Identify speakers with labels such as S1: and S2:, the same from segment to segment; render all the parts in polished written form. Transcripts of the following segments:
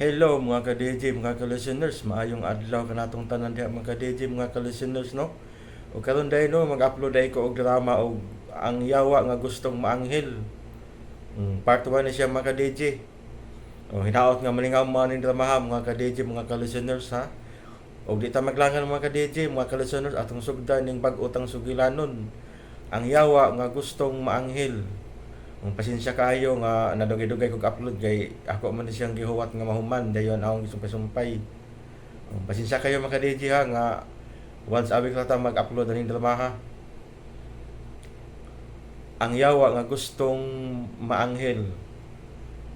S1: Hello mga ka-DJ, mga ka-listeners, maayong adlaw kanatong tanan diha mga ka-DJ, mga ka-listeners no. O karon day no mag-upload day ko og drama og ang yawa nga gustong maanghel. Part 1 na siya mga ka-DJ. O hinaot nga malingaw mo ning drama ha, mga ka-DJ, mga ka-listeners ha. Og di ta maglangan mga ka-DJ, mga ka-listeners atong sugdan ning bag-utang sugilanon. Ang yawa nga gustong maanghel. Pasensya kayo nga nadugay-dugay kog upload kay ako man siyang gihuwat nga mahuman dayon akong gisumpay-sumpay. Pasensya kayo mga DJ ha nga once a week lang ta mag-upload aning drama ha. Ang yawa nga gustong maanghel.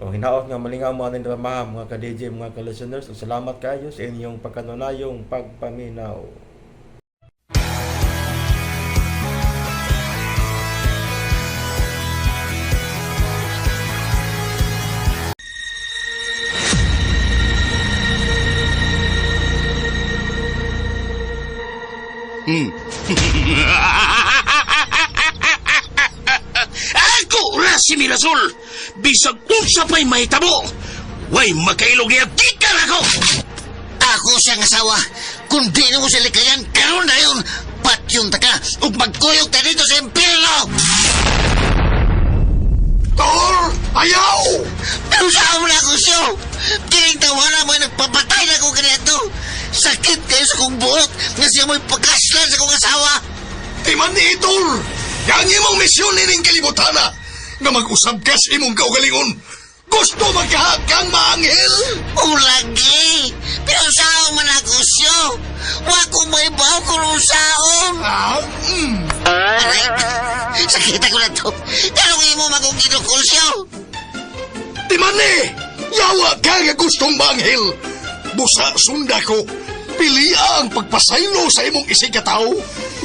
S1: Hinaot nga malingaw mo aning drama ha, mga ka-DJ, mga ka-listeners. Salamat kayo sa inyong pagkanunayong pagpaminaw.
S2: Ako ra si Mirasol. Bisag unsa pa'y mahitabo. Way makailog niya gikan ako.
S3: Ako siyang asawa. Kung di mo sila kayan, karon na yun. Patyong taka ug magkuyog ta dito sa impyerno.
S2: Tor! Ayaw!
S3: Pero saan mo na ako siyo? Kiling tawana mo nagpapatay na ko ganito. Sakit kayo sa kong buhok nga siya mo'y pagkaslan sa kong asawa.
S2: Timan ni Tor! Yang imong misyon nining kalibutana nga mag-usab ka sa imong kaugalingon. Gusto magkahag kang maanghel?
S3: Ulagi! Pero saan man ako siyo? Wako may baw kung saan. Aray, sakit ako na to. Ganong imo magong kinukul siyo?
S2: Timan ni! Yawa ka nga gustong maanghel. Busa sunda ko. Pilia ang pagpasaylo sa imong isikataw.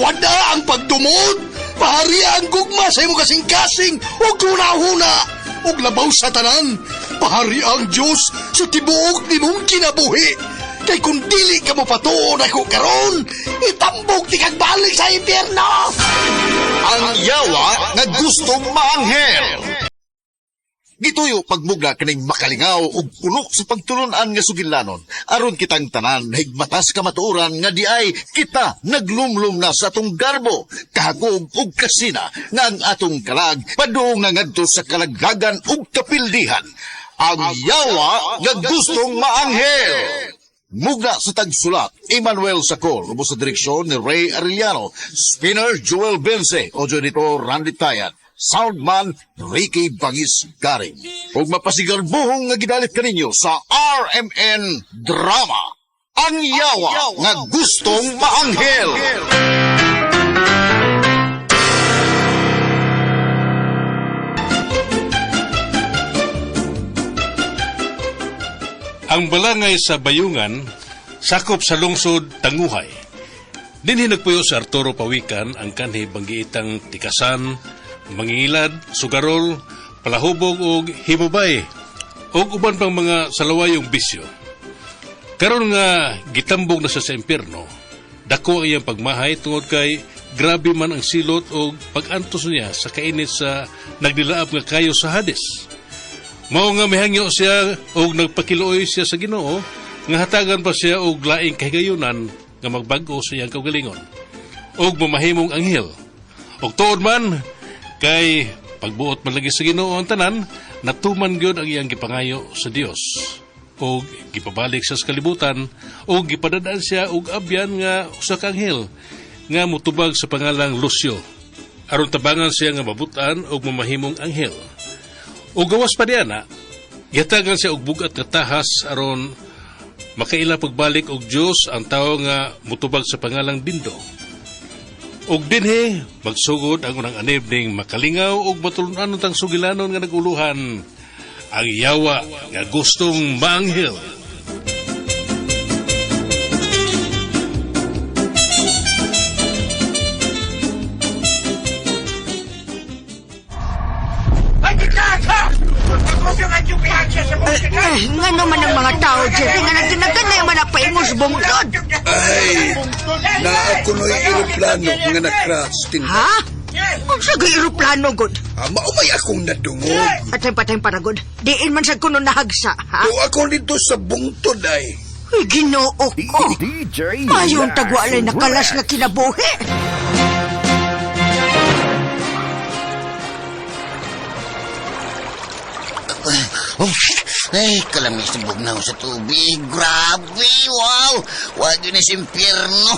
S2: Wada ang pagdumod. Pahari ang gugma sa imong kasing-kasing. Ug hunahuna. Ug labaw sa tanan. Pahari ang Diyos sa tibuok ni mong kinabuhi. Kay kung dili ka mo patuon ako karon, itambog ti kag balik sa impyerno.
S4: Ang yawa nga gustong maanghel. Gituyo pagbuga kaning makalingaw ug puno sa pagtulunan nga sugilanon aron kitang tanan higmatas kamatuoran nga diay kita naglumlum na sa atong garbo kahakog ug kasina nga ang atong kalag padung nga ngadto sa kalaglagan ug kapildihan. Ang yawa nga gustong maanghel. Mugna sa tagsulat, Emmanuel Sacol, ubos sa direksyon ni Ray Arellano, spinner Joel Bense, audio editor Randy Tayat, soundman Ricky Bangis Garing. Ug mapasigarbuhong nga gidalit kaninyo sa RMN Drama, Ang Yawa nga Gustong Maanghel.
S5: Ang balangay sa Bayungan, sakop sa lungsod Tanguhay. Dinhi nagpuyo sa Arturo Pawikan ang kanhi banggiitang tikasan, mangingilad, sugarol, palahubog o himubay o uban pang mga salawayong bisyo. Karon nga gitambog na siya sa impyerno, dako ang iyang pagmahay tungod kay grabe man ang silot o pag-antos niya sa kainit sa nagdilaab nga kayo sa Hades. Mao nga mihangyo siya og nagpakiluoy siya sa Ginoo nga hatagan pa siya og laing kahigayunan nga magbag-o sa iyang kaugalingon og mamahimong anghel. Og tuod man kay pagbuot man lagi sa Ginoo ang tanan, natuman gyud ang iyang gipangayo sa Dios. Og gipabalik siya sa kalibutan og gipadadaan siya og abyan nga usa ka anghel nga mutubag sa pangalang Lucio aron tabangan siya nga mabutan og mamahimong anghel. O gawas pa diyan na, yatagan siya og bugat nga tahas aron makaila pagbalik og Dios ang tao nga mutubag sa pangalang Dindo. Og dinhi magsugod ang unang anib ning makalingaw og matulunan tang sugilanon nga naguluhan, ang yawa nga gustong maanghel.
S6: Nga naman ang mga tao dyan nga nagdinagan na yung manapahimos bungtod.
S7: Ay, naa ko no'y aeroplano nga na-crash.
S6: Ha? Kung sa aeroplano, God.
S2: Maumay akong nadungog.
S6: Patay-patay para, God. Diin man sa kuno nahagsa, ha?
S2: O ako dito sa bungtod ay.
S6: Uy, ginoo ko. Mayong tagwalay na kalas nga kinabuhi.
S3: Ay, kalamis na bugnaw sa tubig. Grabe, wow. Wag yun sa impyerno.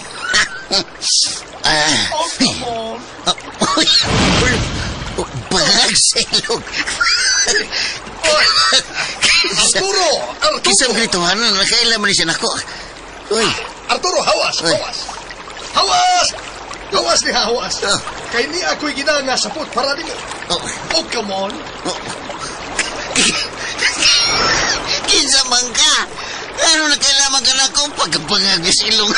S3: Bagag sa ilog.
S2: Arturo!
S3: Kisang grituhan na nakailaman siya nako. Uy,
S2: Arturo, hawas!
S3: Uy.
S2: Hawas! Hawas ni hawas.
S3: Oh.
S2: Kay ni ako'y ginanga sapot para di mo.
S3: oh,
S2: Oh, come on.
S3: kinsa man ka? Ano nakailaman ka na kung pagkapangag sa ilong?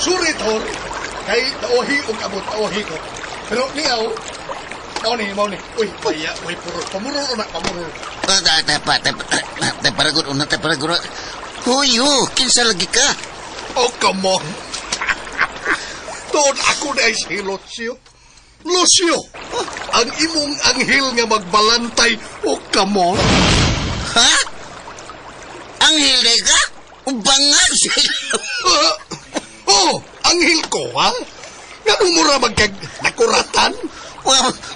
S2: Sorry, Tor. Kay taohi o kabot, taohi ko. Pero niyaw, mau ni. Uy, paya, uy, puro. Pamuro na, pamuro.
S3: Taparagot una, taparagot. Uy, kinsa lagi ka?
S2: Oh, come on. Doon ako na ay si Lucio. Lucio, ang imong anghel nga magbalantay. Oh, come on.
S3: Ha? Ang hilay ka? Ubangag sa ilong.
S2: Oh, anghel ko, ha? Nga mura nakuratan?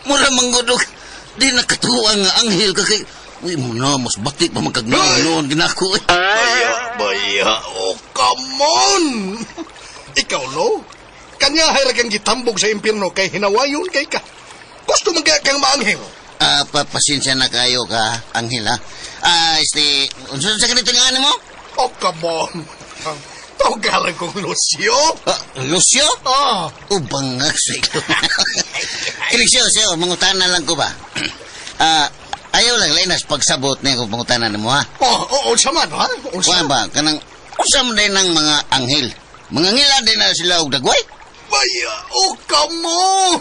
S3: Mura manggudog. Di nakatuwa nga anghel ka kay... Uy, muna, mas batik pa magkagnoon ginako.
S2: Baya, oh, come on. Ikaw, no? Kanya hay kang gitambog sa impyerno kay hinawayon kay ka. Gusto man kaya kang maanghel.
S3: Pasensya na kayo ka, anghel ha. Unsa sa ganito nga mo?
S2: Oh, come on. Tawagalan kong Lucio.
S3: Lucio?
S2: Ah,
S3: Ubangag sa ilong. Kilisyo, mangutanan lang ko ba? Ayaw lang lainas pagsabot niya kung pangutanan mo ha.
S2: oo, sama, ha?
S3: Kuha ba, kanang usam din ng mga anghel. Mga ngila din na sila og dagway.
S2: Baya, oh, come on.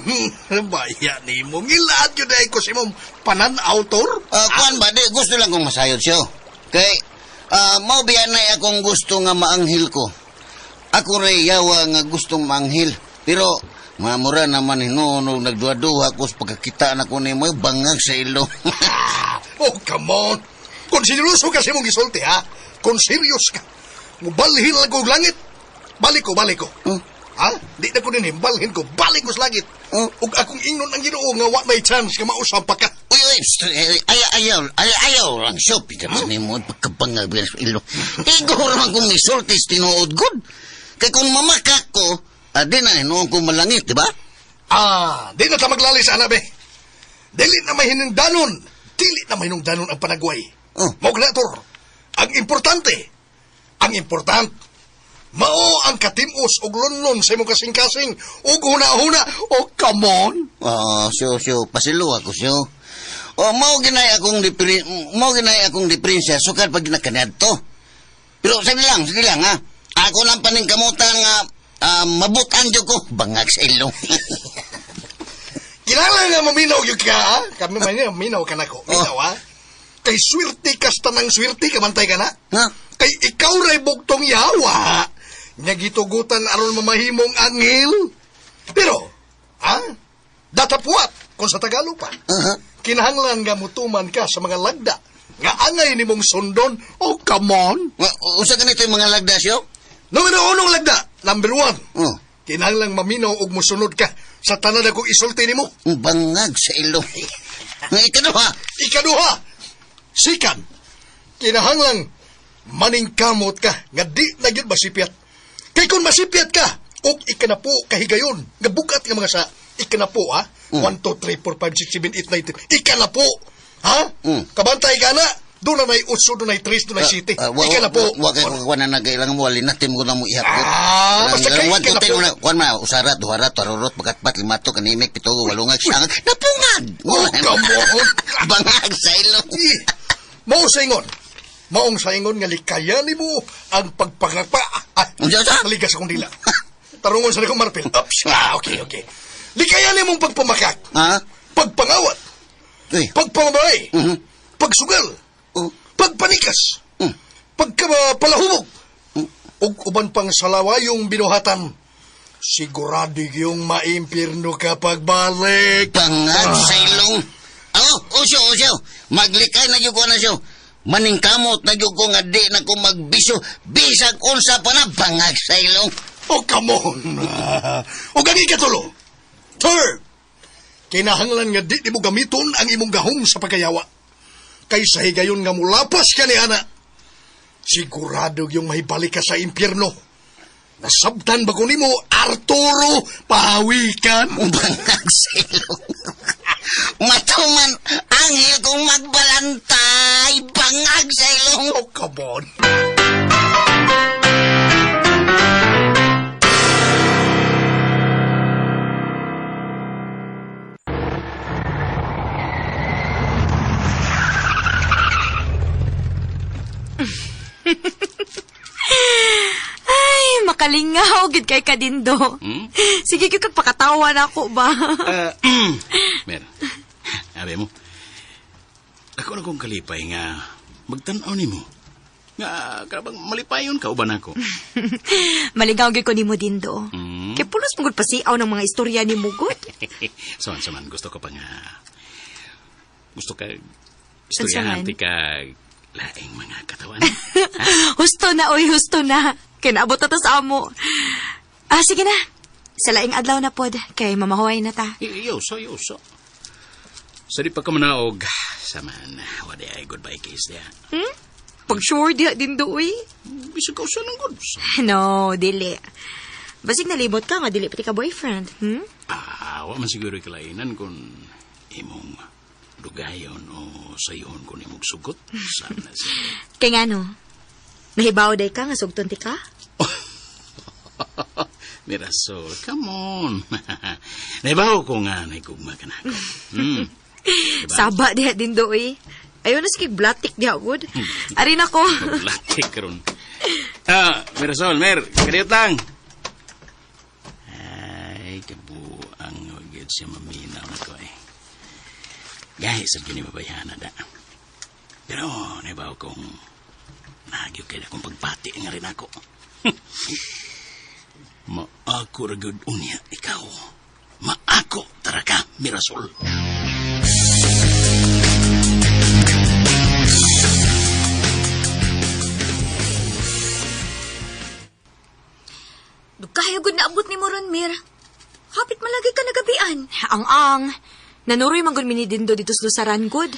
S2: Baya ni mo. Ngilaan yun na ko si mong panan-autor.
S3: Kuhan ba, di, gusto lang kong masayod siyo. Kay, mau biyan na akong gusto nga maanghil ko. Ako rin yawa nga gustong maanghil. Pero, mamura naman hinunog nagduwa-duwa ko sa pagkakita na ko ni mo bangag sa ilong.
S2: Oh, come on. Kung seryoso kasi mong gisulti, ha? Kung serious ka. Mubalhin lang ko og langit. Balik ko. Ha? Di na ko din balhin ko. Balik ko sa langit. Ug akong ingnon ang Ginoo nga wa may chance nga mausap pa ka.
S3: Uy, ayaw lang siya. Pinaman ni mo pagkabangag sa ilong. Igo naman kong isultis tinuod good. Kaya kung mamakak ko, di na hinuong ko malangit, di ba?
S2: Di na ta maglalis, anabe. Dili na may hinungdanon. Dili na may hinungdanon ang panagway. Maugnator, ang importante, mao ang katimos og lunnon sa imong kasing-kasing ug huna-huna. Oh, come on.
S3: Siyo, pasilo ako siyo. Mao ginay akong diferensya sukad pag ginakaniadto. Pero sige lang ha. Ako lang paning kamutan nga mabutan jud ko bangag sa ilong.
S2: Kilala nga maminaw yung ka, ha? Kami maminaw ka na ko. Minaw, ha? Kay swerte ka sa tanang swerte, kamantay ka na.
S3: Ha?
S2: Kay ikaw ray bugtong yawa. Nga gitugutan aron mamahimong anghel. Pero, ha? Datapuat, kung sa Tagalog pa. Kinahanglan nga mutuman ka sa mga lagda. Nga angay ni mong sundon. Oh, come on.
S3: Usa ganito yung mga lagda siyo?
S2: Numero 1 lagda. Number 1. Kinahanglan maminaw og musunod ka sa tanan akong isulti nimo.
S3: Bangag sa ilong.
S2: Ikaduha. Sikan. Kinahanglang maningkamot ka nga di na gyud masipyat. Kay kung masipyat ka og ikanapo kahigayon nga bukat nga mga sa ikanapo, ha? 1 2 3 4 5 6 7 8 9 10. Ikanapo. Ha? Kabantay ka na. Doon na may utso, doon na 3, doon na 7. Ikanapo.
S3: Wag ko na nagailangan mo walinatim ko na mo ihapot.
S2: Basta kay ikanapo.
S3: Kuan ma usarat, duharat, tarurot, pagkatpat, limato, kanimik, pito, walungag, siyang, napungag!
S2: Oh, come on.
S3: Bangag sa ilong.
S2: Maong saingon nga likaya ni mo ang pagpangapa. Maligas akong dila. Tarungon sa likong marpil. Oops. Okay. Likaya ni mong pagpamakak.
S3: Ha?
S2: Pagpangawat. Pagpamabay. Pagsugal. Pagpanikas. Pagpalahubog. Ug uban pang salawayong binuhatan. Sigurado yung maimpirno kapag balik.
S3: Bangag sa ilong. Oh, usyo. Maglikay na yung ko na siyo. Maningkamot na yung ko nga di na ko magbiso. Bisag unsa pa na bangag sa ilong.
S2: Oh, come on. O gani ka tulo. Third, kinahanglan nga di mo gamiton ang imong gahom sa pagkayawa. Kaysa higayon nga mulapas ka ni Ana. Sigurado yung mahibalik ka sa impyerno. Nasabtan ba ko ni mo, Arturo Pawikan?
S3: Bangag sa ilong. Matuman ang iyo kong magbalantay. Bangag sa ilong.
S2: Oh, come on.
S6: Ay, makalingaw, gid kay Kadindo. Sige, kaya pakatawa na ako ba?
S7: Mer, abe mo, ako na kong kalipay nga magtanaw ni mo. Nga, karabang malipayon ka uban ako.
S6: Maligaw gid ko ni mo, Dindo. Kaya pulos mong pasiaw ng mga istorya ni mo, good.
S7: Saman, gusto ko pa nga, gusto ka,
S6: Saman?
S7: istoryahan ti ka, laing mga katawan.
S6: Husto na, oy, husto na. Kinaabot na to sa amo. Sige na. Sa laing adlaw na pod, kay mamahuay na ta.
S7: Yoso. Sa di pa ka manaog, saman, wadi ay goodbye kiss dia.
S6: Pag sure diha, Dindo, uy.
S7: Bisa ka usa ng good.
S6: No, dili. Basig nalibot ka nga, dili pati ka boyfriend.
S7: Wa man siguro kalainan kung imong dugayon o sayon kung imong sugot. Sana siya.
S6: Kay nga no, nahibaw day ka nga sugton ti ka?
S7: Mirasol, come on. Naibaw ko nga naigugma ka na ako. Diba?
S6: Saba diha, Dindo, uy. Ayaw na sige blatik diha, wood. Arin ako.
S7: Maglatik karon. Mirasol, kadiyot lang. Ay, kabuang wagid siya maminaw na ko eh. Gaya sa ginibabayana da. Pero, naibaw kong nagyo kaya akong pagpati nga rin ako. Maako ragod unya, ikaw. Maako taraga, Mirasol.
S8: Dugkayo gud naabot ni mo ron, Mir. Hapit malagi ka nagabian.
S6: Ang nanuroy man gud mini Dindo dito sa lusaran, good.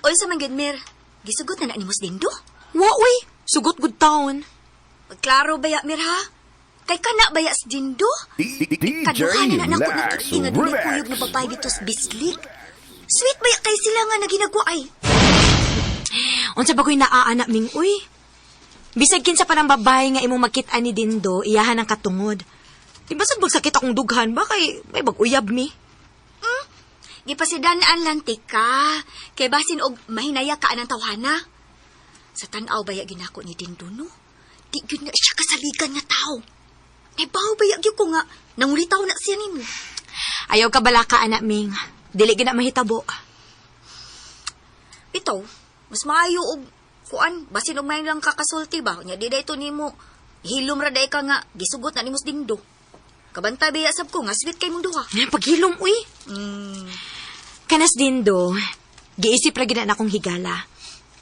S8: Oy sa man gud, Mir. Gisugot na ni Mos Dindo.
S6: Wa, uy. Sugot good taon.
S8: Magklaro baya, Mir, ha? Kay kana baya si Dindo? Kaduhan na nakot na tuti nga dunay kuyog na babae dito sa bislik. Sweet baya kay sila nga naginagwaay.
S6: Unsa ba ko'y naaanak ming, uy? Bisag kinsa pa ng babae nga imong makit-an ni Dindo, iyahan ang katungod. Di ba sad sakit akong dughan ba kay may bag-uyab mi?
S8: Gipasidanaan lang tika. Kay basin og mahinaya ka anang tawhana. Sa tan-aw baya ginako ni Dindo, no? Di gyud nga siya kasaligan nga tao. Ibaw baya gyud ko nga nangulitaw na siya nimo.
S6: Ayaw ka balaka, anak ming. Dili gina mahitabo.
S8: Ito, mas maayo og kuan, basin og may lang kakasulti ba? Nya di dayto nimo. Hilom ra day ka nga gisugot na nimos Dindo. Kabantay baya sab ko nga sweet kay mong duha.
S6: Paghilom, uy. Kanas Dindo, giisip ra gina na akong higala.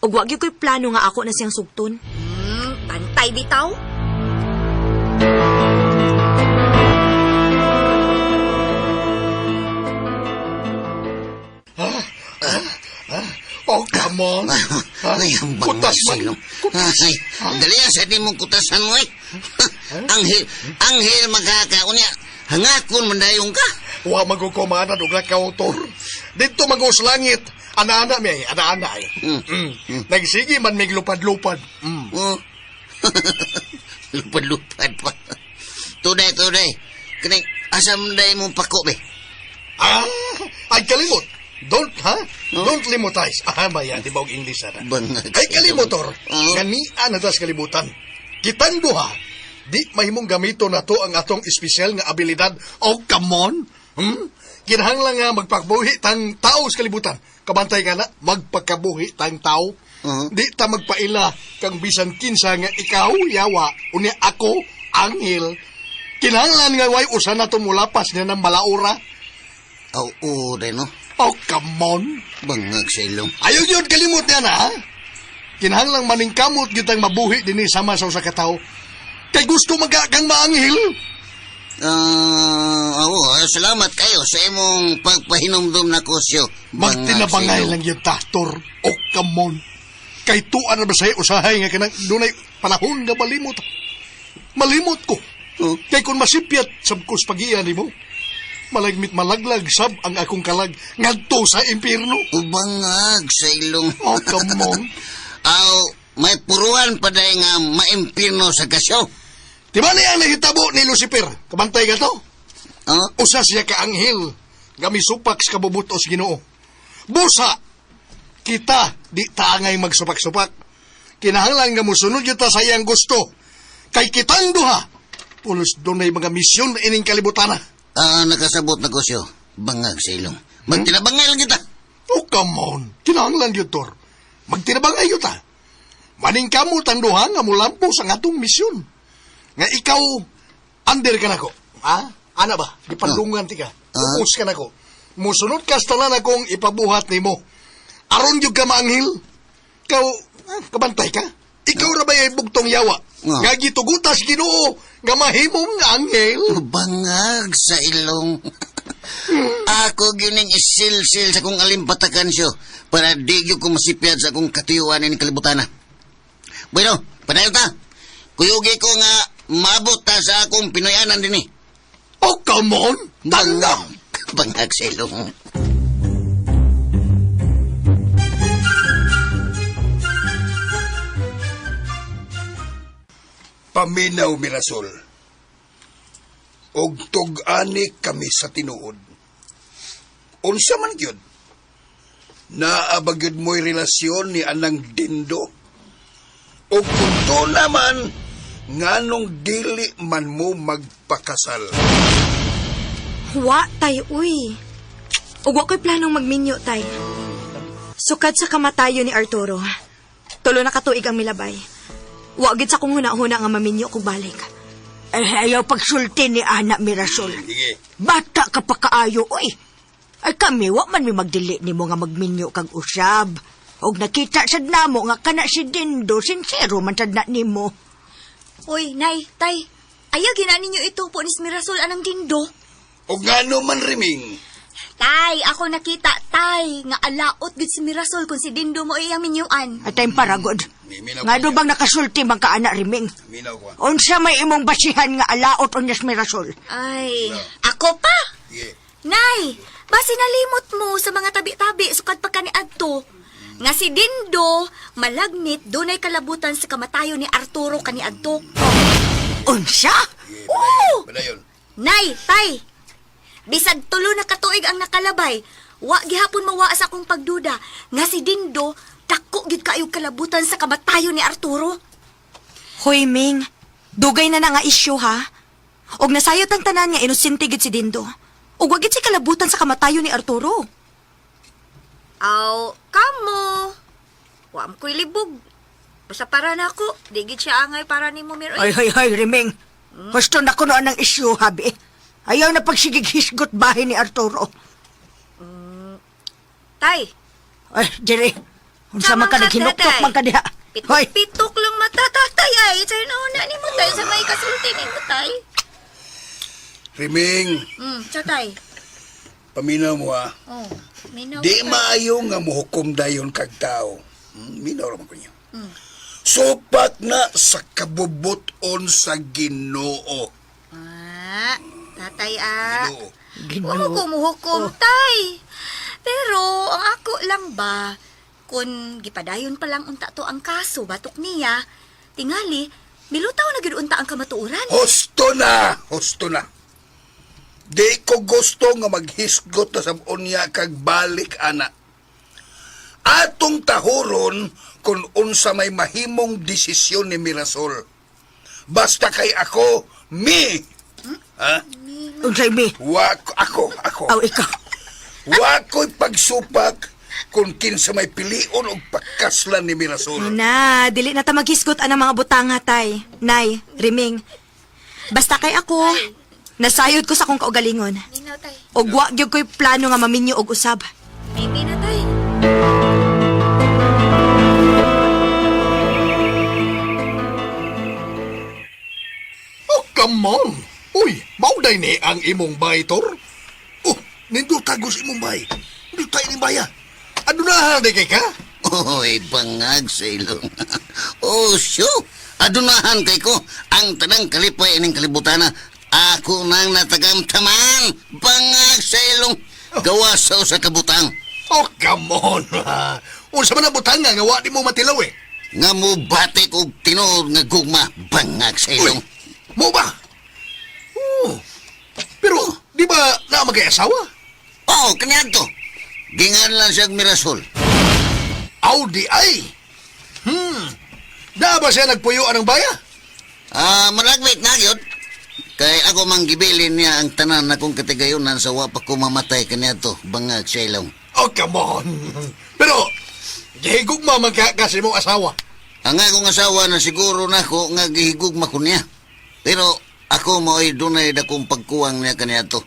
S6: Ug wa gyud ko'y plano nga ako na siyang sugton.
S8: Bantay bitaw.
S2: Oh, come on.
S3: Ay, ang bangag
S2: Kutas
S3: sa
S2: man.
S3: ilong. Ay, dali sa di mong kutasan mo eh. Anghel magkakaunya. Hangakon mandayong ka.
S2: Wa magkukumanan og lakautor. Dito magos langit. Ana-ana mi, ana-ana ay. Nagsige man mig lupad-lupad.
S3: Oh. Lupad-lupad pa. Tuday. Kani, asam day mong pako be.
S2: Ay kalimot. Don't limutize. Maya, di ba og English na?
S3: Bangag
S2: Ay
S3: sa
S2: kalimotor.
S3: ilong.
S2: Ganian na tas kalibutan. Kitang duha. Di mahimong gamito na to ang atong espesyal nga abilidad. Oh, come on. Kinahanglan nga magpakabuhi tang tao sa kalibutan. Kabantay ka na, magpakabuhi tang tao. Di ta magpaila kang bisan kinsa nga ikaw, yawa, unya ako, anghel. Kinahanglan nga way usa na tumulapas niya ng balaura.
S3: Oo, rin, no?
S2: Oh, come on.
S3: Bangag sa ilong.
S2: Ayaw yun kalimot niya na, ha? Kinahanglang maningkamot yun ang mabuhi din sama sa usa ka tawo. Kay gusto kang maanghil.
S3: Salamat kayo sa imong pagpahinumdum na kusyo.
S2: Magtinabangay lang yun, Tahtor. Oh, come on. Kay tuan na ba sa'yo usahay nga kanang dunay panahon nga malimot. Malimot ko.
S3: Oh.
S2: Kay kung masipyat sab ko sa pag-iya ni mo, malagmit malaglag sab ang akong kalag ngadto sa impyerno.
S3: Bangag sa ilong.
S2: Oh, come on.
S3: May puruan pa dahil nga maimpirno sa kasyo.
S2: Di ba niya nahitabo ni Lucifer? Kabantay ka to? Usa siya ka anghel. Gamisupak sa kabubutos Ginoo. Busa! Kita, di taangay magsupak-supak. Kinahanglan nga musunod yun ta sa iyang gusto. Kay kitang duha. Pulos doon ay mga misyon ining kalibutan na.
S3: Nakasabot na kusyo. Bangag sa ilong. Magtinabangay lang kita.
S2: Oh, come on. Kinahanglan yun, Tor. Magtinabangay yun ta. Maning kamo tanduha nga mulampo sa atong misyon. Nga ikaw, under ka na ko. Ha? Ana ba? Di palungan ti ka. Upos ka na ko. Musunod ka sa tanan akong ipabuhat ni mo. Aron yung ka maanghil. Ikaw, kabantay ka? Ikaw ra ba yung bugtong yawa? Nga gitugutas Ginoo nga mahimong anghel.
S3: Bangag sa ilong. Ako gining isil-sil sa kong alimpatakan siyo para di gyud ko masipyad sa akong katuyuan ni kalibutan na. Bueno, padayon ta. Kuyugi ko nga maabot ta sa akong Pinoyanan din eh.
S2: Oh, come on! Tanda!
S3: Bangag sa ilong.
S2: Paminaw, Mirasol. Og tug-ani kami sa tinuod. Unsa man gyud? Naabagyod mo'y relasyon ni Anang Dindo. O kunto naman, nganong dili man mo magpakasal.
S6: Wa, tay, uy. Ug wa ko'y planong magminyo, tay. Sukad sa kamatayo ni Arturo. Tulo na katuig ang milabay. Wa gid sa kong huna-huna nga maminyo kog balik.
S9: Ayaw pagsulti ni Ana Mirasol.
S2: Sige.
S9: Bata ka pa kaayo, oy. Ay kami, wa man mi magdili ni mo nga magminyo kag usab. Og nakita sad namo nga kana si Dindo, sincero man sad na nimo.
S8: Uy, nay, tay. Ayaw gina ninyo ito po ni Mirasol anang Dindo.
S2: O ngano man riming.
S8: Tay, ako nakita, tay. Nga alaot gid si Mirasol kung si Dindo mo iyang minyuan.
S9: At tayong paragod. Nga do bang nakasulti bang kaana riming?
S2: Minaw ko.
S9: Unsa may imong basihan nga alaot unyas Mirasol?
S8: Ay, ako pa?
S2: Yeah.
S8: Nay, basi nalimot mo sa mga tabi-tabi sukad pa kaniadto. Nga si Dindo, malagnit dunay kalabutan sa kamatayo ni Arturo kaniadto.
S9: Unsa?
S8: Oo!
S2: Badayon.
S8: Nay, tay. Bisag tulo na katuig ang nakalabay. Wa gihapon mawa sa akong pagduda nga si Dindo dako gid kaayog kalabutan sa kamatayo ni Arturo.
S6: Hoy, Ming. Dugay na nga isyu, ha? Og nasayot ang tanan nga inosente gid si Dindo. Og wa gid si kalabutan sa kamatayo ni Arturo.
S8: Aw, kamo. Wa mo ko'y libog. Basta para na ako. Di gid siya angay para ni mo, Miroy.
S9: Ay, riming. Gusto na ko noon ng isyu, habi. Ayaw na pagsigig-hisgot bahay ni Arturo.
S8: Tay,
S9: Ay, Jerry. Unsa man ka naghinuktok man ka diha. Hoy,
S8: pitok lang matatatay ay. Sa'yo na una ni mo, tay. Sa may kasulti ni mo, tay.
S2: Riming,
S8: Sa tay.
S2: paminaw mo ha.
S8: Oh, minaw
S2: Di
S8: ko, tay.
S2: maayo nga muhukom dayon kag tao. Minaw raman ko niyo. Supat na sa kabubuton sa Ginoo.
S8: Ah, tatay ah.
S2: Ginoo.
S8: Huwag ko muhukom, tay. Pero, ang ako lang ba, kung gipadayon pa lang unta to ang kaso, batok niya, tingali, milutaw na gid unta ang kamatuuran.
S2: Husto na! Husto na! Di ko gusto nga maghisgot na sa unya kag balik, ana. Atong tahuron kung unsa may mahimong desisyon ni Mirasol. Basta kay ako, me! Ha?
S9: unsay mi?
S2: Ako.
S9: Aw, ikaw.
S2: Wa ko'y pagsupak kung kinsa may pilion o pagkaslan ni Mirasol.
S6: Na, dili na ta maghisgot ang mga butanga, tay. Nay, Riming. Basta kay ako, nasayod ko sa akong kaugalingon.
S8: Minaw, tay.
S6: Og wa gyud ko'y plano nga maminyo og usab.
S8: Maybe na, tay.
S2: Oh, come on. Uy, mauday ni ang imong bay, Tor. Oh, nindo tagos imong bay. Nindo tayo ni baya. Ano na di kay ka?
S3: Oy, bangag sa ilong. Oh, syo. Adunahan kay ko ang tanang kalipay ining kalibutan na ako nang natagamtaman. Bangag sa ilong. Gawa sa usa ka butang.
S2: Oh, come on. Unsa man ang butang nga wa di mo matilaw eh.
S3: Nga mo batik og tinuod nga gugma. Bangag sa ilong.
S2: Mo ba? Oh. Pero, di ba na magay-asawa?
S3: Oh, kanyan to. Gingan lang siya mirasol.
S2: Aw, di ay. Da ba siya nagpuyuan ng baya?
S3: Malagwit na yun. Kay ako mang gibilin niya ang tanan na kong katigayunan sa wapa ko mamatay kanya to. Bangag sa ilong.
S2: Oh, come on. Pero, gihigugma man ka kasi mong asawa.
S3: Ang akong asawa na siguro na ko nga gihigugma ko niya. Pero ako mo'y dunay dakong pagkuwang niya kanya to.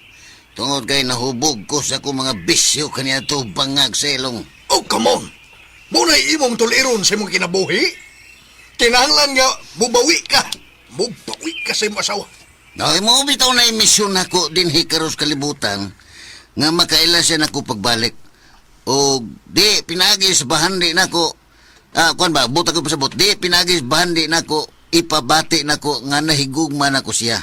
S3: Tungod kay nahubog ko sa akong mga bisyo kanya to. Bangag sa ilong.
S2: Oh, come on. Muna'y imong tuliron sa imong kinabuhi. Kinahanglan nga, bubawi ka. Bubawi ka sa imong asawa.
S3: Ay mo bitaw na emisyon ako din hikaros kalibutan nga makaila siya nako pagbalik. O di pinagis bahandi nako. Kuan ba buta ko pasabot. Di pinagis bahandi nako ipabati nako nga nahigugma nako siya.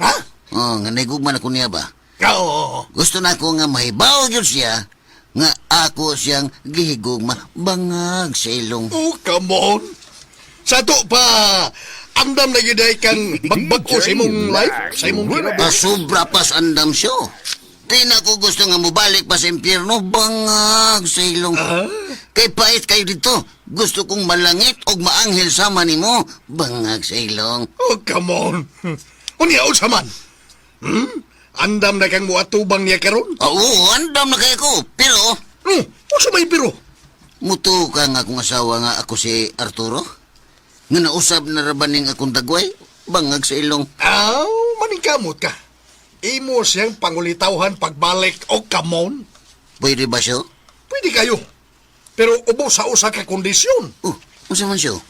S2: Ha?
S3: Oh, nga nahigugma nako niya ba?
S2: Oo.
S3: Gusto nako nga mahibaw gyud siya nga ako siyang gihigugma bangag sa ilong.
S2: Oh, come on. Sa to pa, andam na yun ay kang magbag-o sa imong life, sa imong kinabuhi.
S3: Sobra pas andam siyo. Di na ko gusto nga mubalik pa sa impyerno, bangag sa ilong. Kay pait kayo dito, gusto kong malangit og maanghel sama nimo, bangag sa ilong.
S2: Oh, come on. Unya, unsa man? Andam na kang muatubang niya karon?
S3: Oo, andam na kayo ko, pero
S2: Unsa may piro?
S3: muto ka nga akong asawa nga ako si Arturo? Nga nausab na rabaning akong dagway, bangag sa ilong.
S2: Maningkamot ka. Imo siyang pangulitawhan pagbalik o kamon.
S3: Pwede ba siyo?
S2: Pwede kayo. Pero ubo sa usa ka kondisyon.
S3: Unsa man siyo?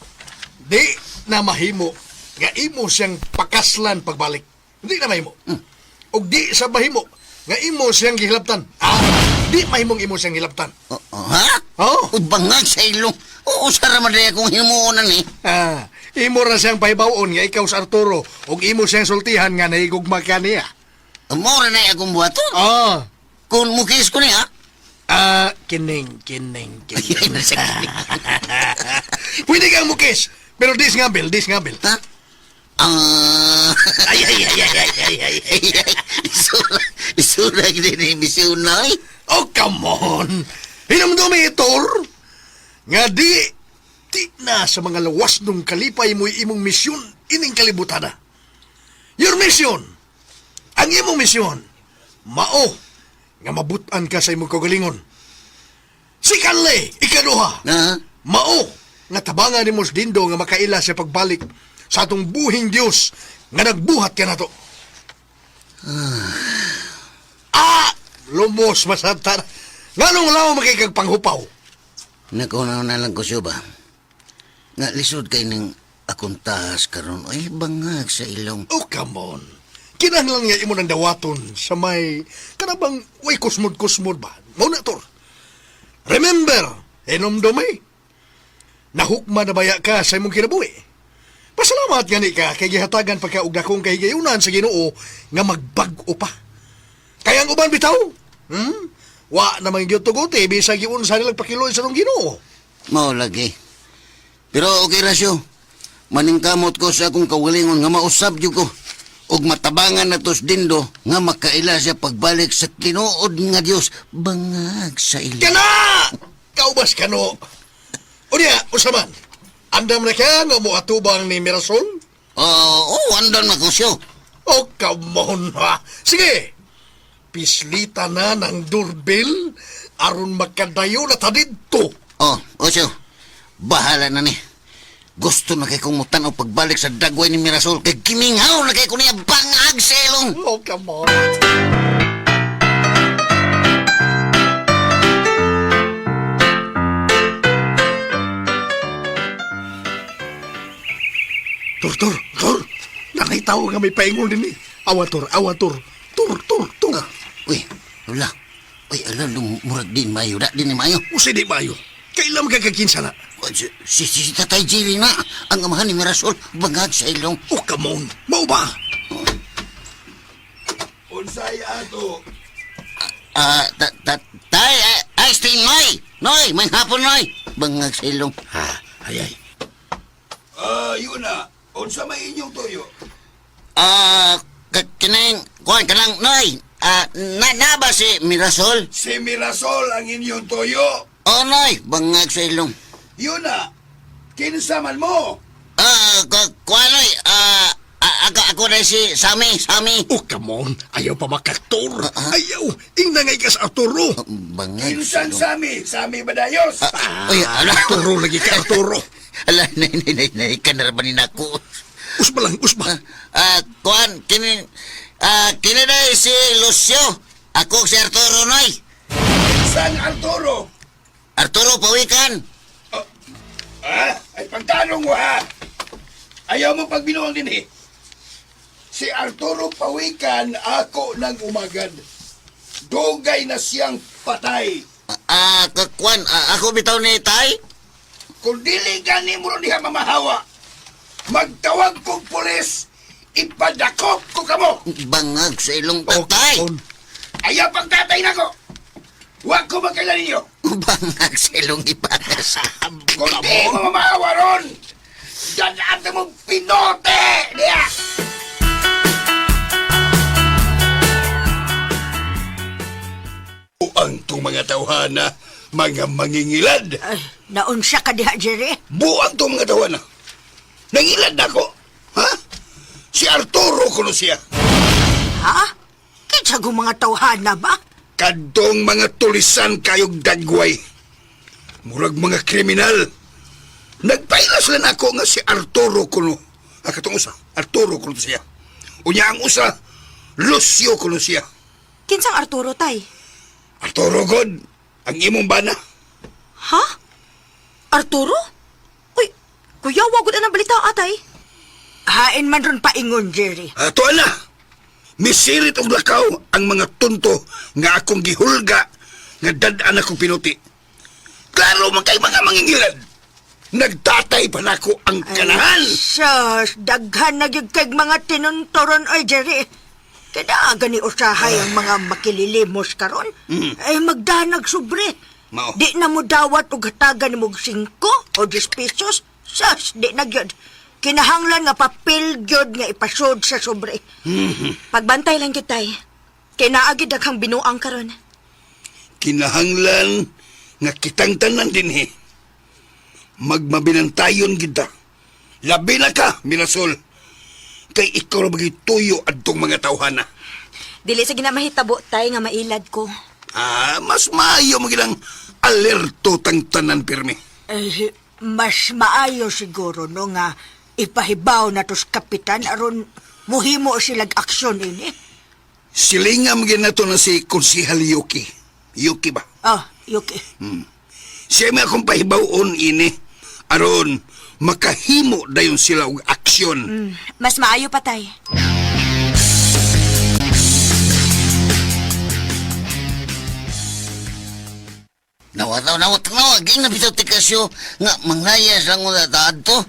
S2: Di na mahimo nga imo siyang pakaslan pagbalik. Hindi na mahimo. O di sa mahimo nga imo siyang gihilabtan. Di mahimong imo siyang gihilabtan.
S3: Ha?
S2: Oh.
S3: Bangag sa ilong. Oo, saraman na akong himuunan eh.
S2: Imo ra siyang pahibawon nga ikaw sa Arturo ug imo siyang sultihan nga nahigugma ka niya.
S3: Mora na akong buhaton. Kung mukis ko niya.
S2: Kining. Pwede kang mukis, pero disngabil.
S3: Ha? Ay. Isura din ni Misunay.
S2: Oh, come on. Hinamdumi, Tor. Nga di na sa mga lawas nung kalipay mo'y imong misyon ining kalibutan na. Your mission, ang imong misyon, mao, nga mabutan ka sa imong kagalingon. Si Kanle, ikaduha, mao, nga tabangan ni Mos Dindo nga makaila sa pagbalik sa atong buhing Diyos nga nagbuhat ka na to. Lumos masabta na. Nganong lawa makikagpanghupaw?
S3: Nakunaw na lang ko siya ba? Nga lisod kay ning akong tahas karon ay bangag sa ilong.
S2: Oh, come on. Kinahanglan nga imo ng dawaton sa may kanabang way kusmod-kusmod ba? Muna, Tor. Remember, enomdomay. Nahukma na baya ka sa imong kinabuhi. Pasalamat gani ka kay gihatagan pagka og dakong kahigayunan sa Ginoo nga magbag-o pa. Kaya ang uban bitaw? Wa naman gyud tuguti bisag giunsa nilang pakiloy sa nung Ginoo.
S3: Mao lagi. Pero okay ra siyo. Maningkamot ko sa akong kawalingon nga mausab jud ko og matabangan na tos Dindo nga makaila siya pagbalik sa tinuod nga Dios bangag sa ilong.
S2: Kana! Kaubas kano. Unya, usaman. Andam na ka nga moatubang ni Mirasol?
S3: Andam na ko siyo.
S2: Oh, come on, ha. Sige. Pislita na ng doorbell aron magkadayo na ta dito.
S3: Siyo. Bahala na ni. Gusto na kay kong mutan o pagbalik sa dagway ni Mirasol kay kimingaw na kay ko niya bangag sa ilong.
S2: Oh, come on. Tor. Nakita ko nga may paingon din eh. Awa, Tor. Tor.
S3: Uy, wala. Uy, alam, murag din mayo. Da din ni mayo.
S2: Usay di mayo. Kailan magkakakinsa na?
S3: Si Tatay Jerry na, ang amahan ni Mirasol, bangag sa ilong.
S2: Oh, come on. Mau ba?
S4: Unsay ato?
S3: Tay, ay, stay, Noy, may hapon, Noy. Bangag sa ilong.
S2: Ay.
S4: Yun na. Unsa may inyong tuyo?
S3: Kanang, Noy, na ba si Mirasol?
S4: Si Mirasol ang inyong tuyo.
S3: Oh, Noy, bangag sa ilong.
S4: Yun na. Kinsaman mo.
S3: Noy, ako na si Sammy.
S2: Oh, come on. Ayaw pa makaktor. Ayaw. Ingnangay ka sa Arturo.
S3: Bangag
S4: Kinsan Sami? Sami Badayos.
S3: Uy, ala.
S2: Arturo lagi ka, Arturo.
S3: Ala, nay, kanarabanin ako.
S2: Usba.
S3: Kini na si Lucio. Ako si Arturo, Noy.
S4: San Arturo?
S3: Arturo, pawikan.
S4: Ay pagtanong mo ha. Ayaw mo pagbinuang din eh. Si Arturo Pawikan ako ng umagad. Dugay na siyang patay.
S3: Ako bitaw ni Tay?
S4: Kung dili gani mo ron diha mamahawa, magtawag kong pulis, ipadakop ko kamo.
S3: Bangag sa ilong tatay.
S4: Ayaw pang tatay na ko. Huwag ko magkailan ninyo.
S3: Bangag sa ilong ipatas.
S4: Kung di mo mamahawa ron, dadaan mong pinote niya. Buang tong mga tawhana, mga mangingilad.
S9: Ay, naunsa ka diha, Jerry?
S4: Buang tong mga tawhana. Nangilad na ko. Ha? Si Arturo kuno siya.
S9: Ha? Kitsa kong mga tawhana ba?
S4: Kadtong mga tulisan kayog dagway. Murag mga kriminal. Nagpailas lang ako nga si Arturo kuno. Katong usa, Arturo kuno siya. Unya ang usa, Lucio kuno siya.
S6: Kinsang Arturo, tay?
S4: Arturo God, ang imong bana.
S6: Ha? Arturo? Uy, kuya, wagod na balita, atay.
S9: Hain man ron paingon, Jerry.
S4: Ato na, misirit og lakaw ang mga tunto nga akong gihulga nga dad-an akong pinuti. Klaro man kay mga mangingilad. Nagtatay pa nako ang kanahan.
S9: Sus, daghan na gyud kay mga tinunturon, oy, Jerry. Kada gani usahay ang mga makililimos karon. Ay magdanag sobre.
S4: Mao.
S9: Di na mo dawat og hatagan mo 5 o 10 pesos. Sus, di na gyud. Kinahanglan nga papel gyud nga ipasod sa sobre.
S6: Pagbantay lang gyud, tay. Kinaagid daghang binuang karon.
S4: Kinahanglan nga kitang tanan dinhi. Magmabinantayon kita. Labi na ka, Mirasol. Kay ikaw na magituyo adtong mga tawhana.
S6: Dili sa ginamahitabo, tay, nga mailad ko.
S4: Mas maayo magilang alerto tang tanan pirmi.
S9: Mas maayo siguro no nga ipahibaw na tos kapitan aron muhimo silag aksyon ini.
S4: Silingam ginato na si Konsihal Yuki. Yuki ba?
S9: Yuki.
S4: Siya may akong pahibawon ini. Aron, makahimo dayon sila og aksyon.
S6: Mas maayo pa, tay.
S3: Nawataw. Aging na bitaw tikasyo nga manglayas lang nga taad to.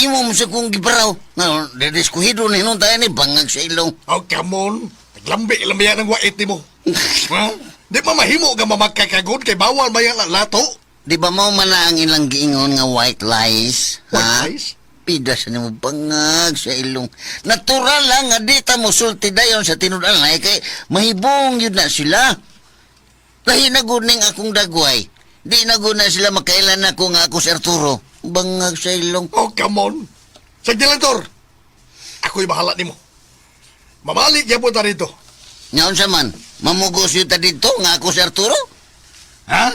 S3: Imo mo sa kong gibaraw. Nga, dediskuhido ni nung tayo ni bangag sa ilong.
S2: Oh, come on. Naglambi yan ang wait ni mo. Ha? Di ba mahimo ka mamakakagod kay bawal ba yan lato?
S3: Di ba mo man ang ilang giingon nga white lies?
S2: White lies?
S3: Pidas na mo bangag sa ilong. Natural lang nga di ta mo sulti dayon sa tinudan ay kay mahibong yun na sila. Lahi na guning akong dagway. Di na guna sila makailan ako nga ako si Arturo. Bangag sa ilong.
S2: Oh, come on. Sa dilantor, ako'y bahala ni mo. Mamalik niya po ta rito.
S3: Ngayon sa man, mamugos yun ta dito nga ako si Arturo?
S2: Ha?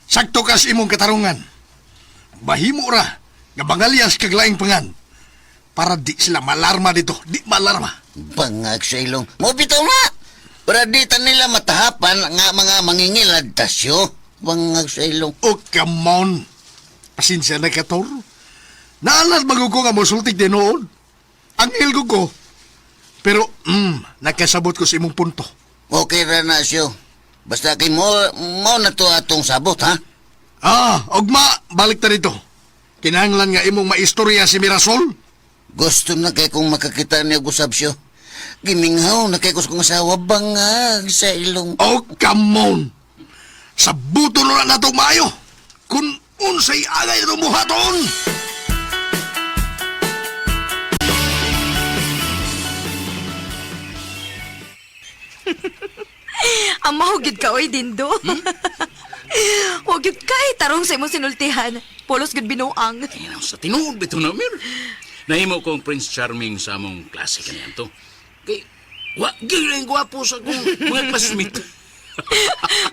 S2: Sakto ka sa imong katarungan. Bahimo ra nga bangalyas kag laing pangan. Para di sila malarma dito. Di malarma.
S3: Bangag sa ilong. Mo bitaw na! Para di ta nila matahapan nga mga mangingilad tasyo. Bangag sa ilong.
S2: Oh, come on. Pasensya na ka, Tor. Naalas magugo nga mo sultik din noon. Ang ilgo ko. Pero, nakasabot ko sa imong punto.
S3: Okay ra na siyo. Basta kay mo na to atong sabot, ha?
S2: Ogma, balik ta dito. Kinahanglan nga imong maistorya si Mirasol.
S3: Gusto na kay kung makakita niya gusab siyo. Giminghaw na kay kung asawa bangag sa ilong.
S2: Oh, come on. Sabuto na natong maayo. Kung unsay agay na muhaton.
S6: Ang mahugid ka, oy, Dindo. Huwag yun ka, tarong sa imong sinultihan. Polos gud binuang.
S7: Tingnan sa tinuod bito na, Mir. Nahimo kong Prince Charming sa among klase kaniyan to. Kay, giling gwapo sa kong mga classmate.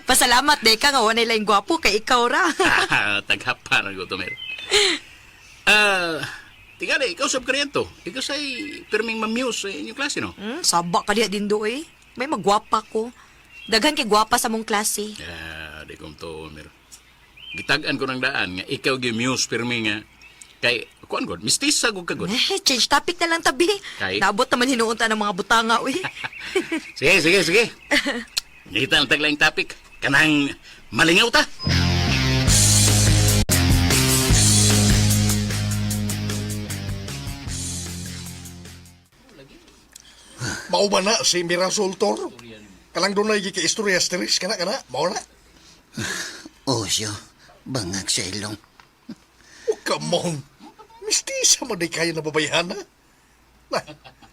S6: Pasalamat, Deka, nga wanay laing gwapo kay ikaw ra.
S7: Taghapa na ko to, Mir. Tingnan ikaw sab kaniyan to. Ikaw say pirming mamuse sa inyong klase, no?
S6: Saba ka diya, Dindo, eh. May magwapa ko. Daghan kay gwapa sa mong klase.
S7: Di kong to, Mir. Gitagan ko ng daan nga ikaw gi-muse pirming nga. Kay, kuan god, mistisa ko kagod.
S6: Change topic na lang, tabi.
S7: Kay?
S6: Nabot naman hinuunta ng mga butanga, uy.
S7: Sige. Ngita ang taglaing topic. Kanang malingaw ta.
S2: Mao ba na si Mirasol, Tor? Kalang doon na istorya steris. Kana, mao na.
S3: Oh, siyo. Bangag sa ilong.
S2: Oh, come on. Mistisa mo di kayo na babayana.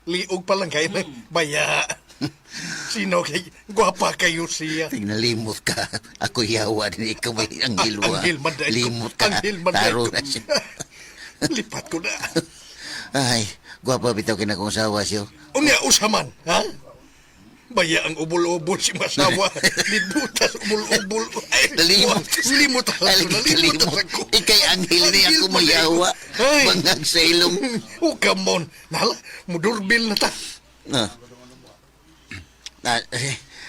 S2: Liog pa lang kayo na baya. Sino kay gwapa kayo siya?
S3: Tingnalimot ka. Ako yawa din ikaw may anghilwa.
S2: Anghil man dahil ko.
S3: Limot ka.
S2: Anghil man dahil
S3: Taro
S2: ko.
S3: na siya.
S2: Lipat ko na.
S3: Ay, gwapa bitaw kina kong asawa siyo.
S2: Unya usaman, ha? Baya ang ubol-ubol si Masawa. Libutas ubol-ubol. Ay,
S3: Nalimot.
S2: Limot ako. Nalimot ako.
S3: Ikay anghil ni ako mayawa.
S2: Ay.
S3: Bangag sa ilong.
S2: Oh, come on. Nala, mudurbil na ta.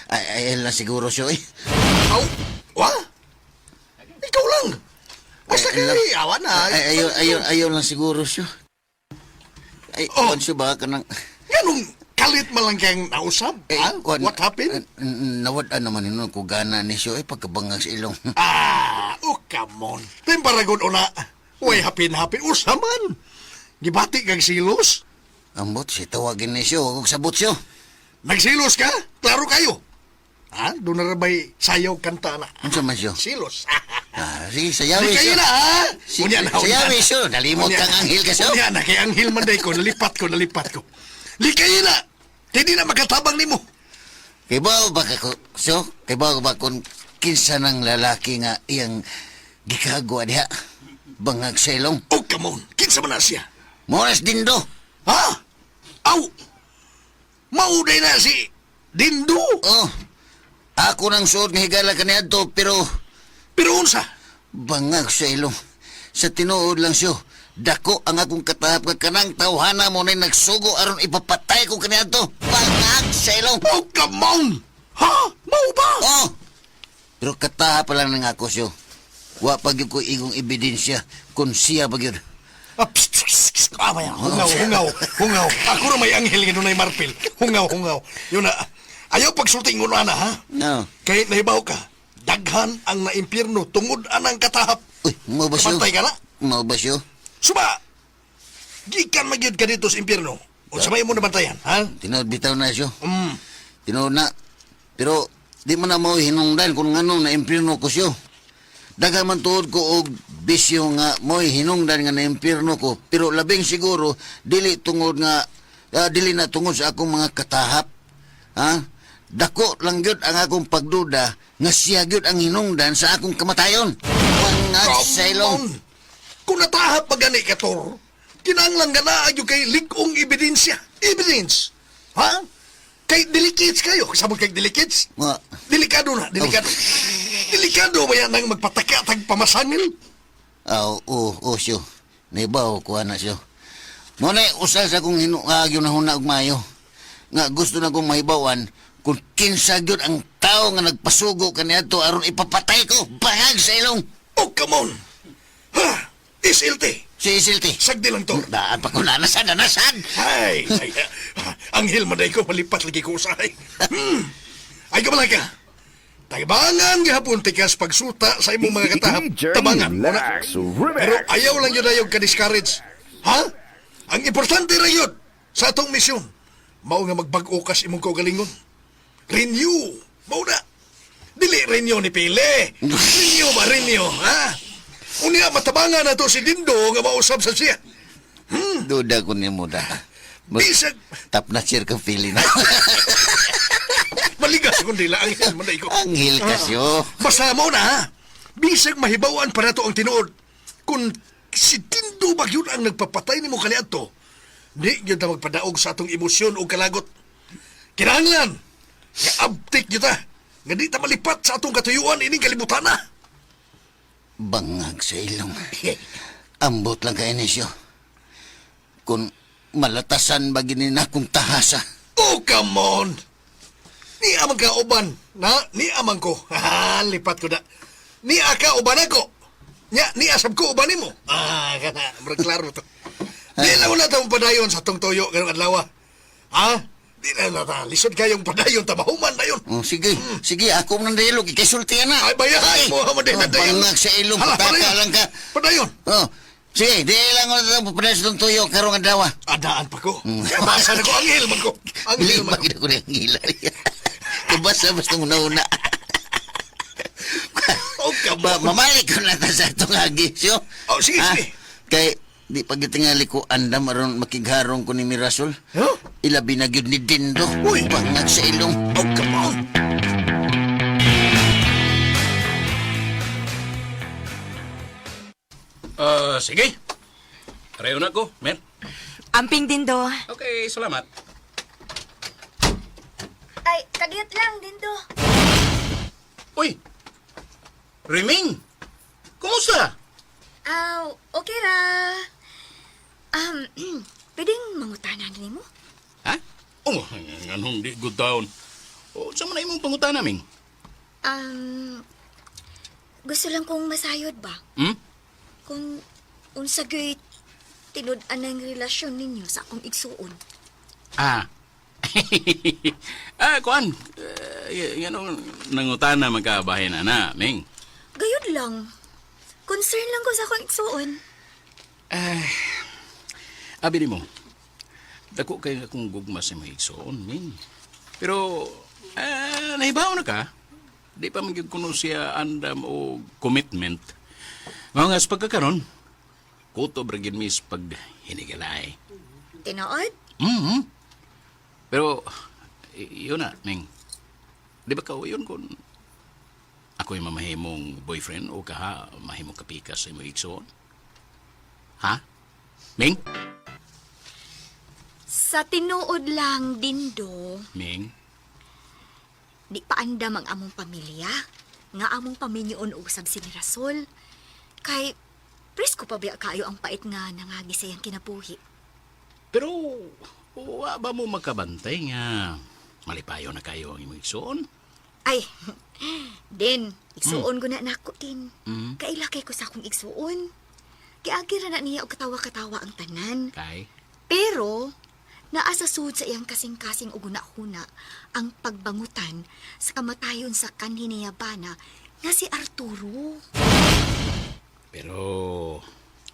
S3: Ayun lang siguro siyo, eh.
S2: Aw, wa? Ikaw lang. Basta kayo awan na.
S3: Ayun lang siguro siyo. Ay,
S2: Oh.
S3: siyo ba ka nang...
S2: Ganong kalit man lang kayang nausap, ha? What happened?
S3: Nawad naman yun ko gana ni siyo, pagkabangag sa ilong.
S2: Oh, come on. Temparagon una. Way hapin-hapin. Usaman. Gibati kang silos.
S3: Ambot, si tawagin ni siyo, huwag sabot siyo.
S2: Nagsilos ka? Klaro kayo. Ha? Doon na rabay sayaw kanta na.
S3: Ano sa man siyo?
S2: Silos.
S3: Sige, sayawi
S2: Di kayo
S3: siyo.
S2: na, ha? Unya na,
S3: Sayawi
S2: unya.
S3: siyo, nalimot
S2: Unya.
S3: kang anghel ka siyo.
S2: Unya na, kay anghel man day ko. Nalipat ko. Di kayo na. Hindi na makatabang ni mo.
S3: Kay ba ko, siyo? Kay ba kung kinsa ng lalaki nga iyang gikagwa diha? Bangag sa ilong.
S2: Oh, come on. Kinsa man na siya.
S3: Moras Dindo.
S2: Ha? Aw! Mauday na si Dindo.
S3: Oh, ako nang suod nga higala kaniya to, pero
S2: Pero unsa?
S3: bangag sa ilong. Sa tinuod lang siyo, dako ang akong katahap nga kanang tawhana mo na nagsugo aron ipapatay ko kaniya to. Bangag sa ilong.
S2: Oh, come on! Ha? Mau ba?
S3: Oh, pero katahap pa lang ng ako siyo. Wa pag ko igong ebidensya kung siya bagyod.
S2: Ah, psst, psst, psst. Maya. Hungaw. Ako na may anghel nga dunay marpil. Hungaw. Yun na. Ayaw pagsulting mo na, ha?
S3: No.
S2: Kahit nahibaw ka, daghan ang naimpirno tungod anang katahap.
S3: Uy, mo ba siyo?
S2: Kapantay ka na?
S3: Mo ba siyo?
S2: Suba! Gikan magyud ka dito sa impirno. O sa may mo nabantayan, ha?
S3: Tinood bitaw na siyo. Tinood na. Pero di mo na mo hinungdan kung ano na impirno ko siyo. Daga man tuod ko og bisyo nga mo'y hinungdan nga na impirno ko. Pero labing siguro, dili na tungod sa akong mga katahap. Ha? Dako lang gyud ang akong pagduda nga siya gyud ang hinungdan sa akong kamatayon. Bangag sa ilong.
S2: Kung natahap pa gani ka, Tor, kinanglang gana agyo kay ligong ebidensya. Evidence. Ha? Kay delicate kayo. Sabon kay delicate? Delikado na, delikado. Delikado ba yan ang magpatakatag pamasangil?
S3: Oo, siyo. Naibaw ko na siya. Muna usal sa kong hinuagyo na huna og mayo. Nga gusto na kong mahibawan kung kinsa gyud ang tao nga nagpasugo kaniadto aron ipapatay ko bangag sa ilong.
S2: Oh, come on! Ha! Isilti!
S3: Si Silti.
S2: Sagdi lang to.
S3: Daan pa ko nanasan.
S2: Ay, anghel maday ko, malipat lagi ko usahay. Ay, kamalay ka. Tabangan gihapon tikas pagsuta sa imong mga katahap. Tabangan. Muna. Pero ayaw lang yun na yung ka-discourage. Ha? Ang importante ra yun sa atong misyon. Mao nga magbag-ukas imong kaugalingon. Renew. Mao na. Dili renew ni Pile. Renew ba renew, ha? Unya matabangan na to si Dindo nga mausap sa siya.
S3: Duda ko niya mo da.
S2: Bisag.
S3: Tap na sir ka feeling na.
S2: Maligas kung dila anghel maday ko.
S3: Anghel kasyo.
S2: Basta mo na, ha? Bisag mahibawan pa na to ang tinuod. Kung si Dindo ba yun ang nagpapatay ni mo kaniadto, di yun na magpadaog sa atong emosyon o kalagot. Kinahanglan, nga abtik yun ta, nga di ta malipat sa atong katuyuan ining kalibutan na.
S3: Bangag sa ilong. Ambot lang ka, Enesyo. Kung malatasan ba ginin akong tahasa.
S2: Oh, come on! Ni amang ka uban, na? Ni amang ko. Lipat ko na. Ni aka uban ako. Ni asab ko uban mo. Kana, klaro to. Di lang na itong padayon sa tong toyo karong adlaw. Ha? Di na ta. Lisod kayong padayon, tabahuman na yun.
S3: Oh, sige, sige, ako nang dialog. Ikasulti na.
S2: Ay, bayahan mo, hamadin na dayon.
S3: Bangag sa ilong,
S2: Hala,
S3: pataka
S2: padayon.
S3: lang ka.
S2: Padayon.
S3: Oh, sige, di lang ako na padayon sa tong tuyo karong adlaw.
S2: Adaan pa ko. Basa na ko, anghel man ko. Anghel man ko.
S3: Lima ko na ang gila. Basta una-una.
S2: Oh, come on.
S3: Mamalik ko na ta sa itong agisyo.
S2: Oh, sige,
S3: Ha?
S2: sige.
S3: Kay, di pagitingali ko andam aron makigharong ko ni Mirasol.
S2: Huh?
S3: Ilabi na gyud ni Dindo.
S2: Uy!
S3: Bangag sa ilong.
S2: Oh, come on.
S7: Sige. Pareho na ko, men.
S6: Amping Dindo.
S7: Okay, salamat.
S8: Ay, kagit lang, Dindo.
S7: Uy! Riming! Kumusta?
S8: Okay ra. Pwedeng mangutanan ni mo?
S7: Ha? Oh, anong di good down. O, saan mo na imong pangutan namin?
S8: Gusto lang kong masayod ba?
S7: Hmm?
S8: Kung unsa gyoy tinud-an ang relasyon ninyo sa akong igsuon.
S7: Kuan. Yanong nangutana magkabahay na, Ming.
S8: Gayud lang. Concern lang ko sa akong igsuon.
S7: Abi ni mo, dako kay akong gugma sa mga igsoon, Ming. Pero, nahibaw na ka. Di pa magyug kuno siya andam o commitment. Mga sa pagkakaroon, kuto bragin mis pag hinigalay.
S8: Tinood?
S7: Pero, yun na, Ming. Di ba yun kung ako yung mamahimong boyfriend o kaha mahimong kapikas sa imong igsoon? Ha? Ming?
S8: Sa tinuod lang, Dindo,
S7: Ming?
S8: di pa andam ang among pamilya. Nga among paminyoon usab si Mirasol. Kay, presko pa biya kayo ang pait nga nangagi sa iyang kinabuhi.
S7: Pero, wa ba mo makabantay nga malipayo na kayo ang imong igsoon?
S8: Ay, din, igsuon ko na nako din.
S7: Mm.
S8: Kailakay ko sa akong igsuon. Kiagi ra na niya og katawa-katawa ang tanan.
S7: Kay?
S8: Pero, naa sa sud sa iyang kasing-kasing ug huna ang pagbangutan sa kamatayon sa kanhi niya bana nga si Arturo.
S7: Pero,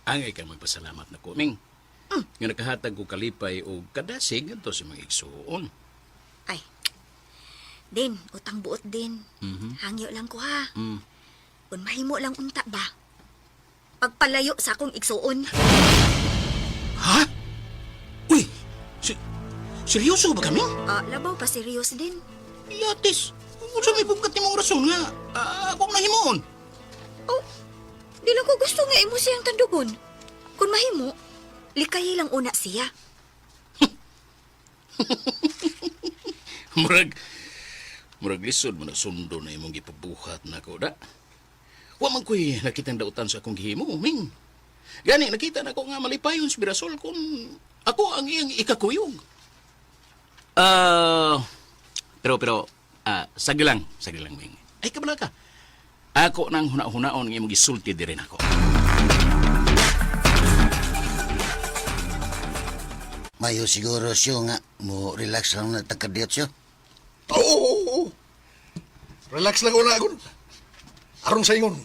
S7: angay ka magpasalamat na ko, Ming. Nga nakahatag ko kalipay o kadasig ito si mga igsuon.
S8: Ay, din, utang buot din. Hangyo lang ko ha. Kung mahimo lang unta ba? Pagpalayo sa akong igsuon.
S7: Ha? Uy! Seryoso ba kami?
S8: Labaw pa serious din.
S7: Yatis! Kung sa may bukat ni mong rason nga, akong nahimoon.
S8: Oh, di lang ko gusto nga imo siyang tandugon. Kung mahimo, likayi lang una siya.
S7: Murag lisod mo na sundo na imong gipabuhat na ko, da. Wa man ko'y nakitang dautan sa akong gihimo, Ming. Gani, nakita na ko nga malipayon si Mirasol kung ako ang iyang ikakuyog. Pero, sagilang, Ming. Ay, kabala ka. Ako nang huna-hunaon ng imong gisulti di rin ako.
S3: Mayo siguro siyo nga, mo relax lang na tagkadiyot siyo.
S2: Oo. Relax lang una agon. Aron sa ingon.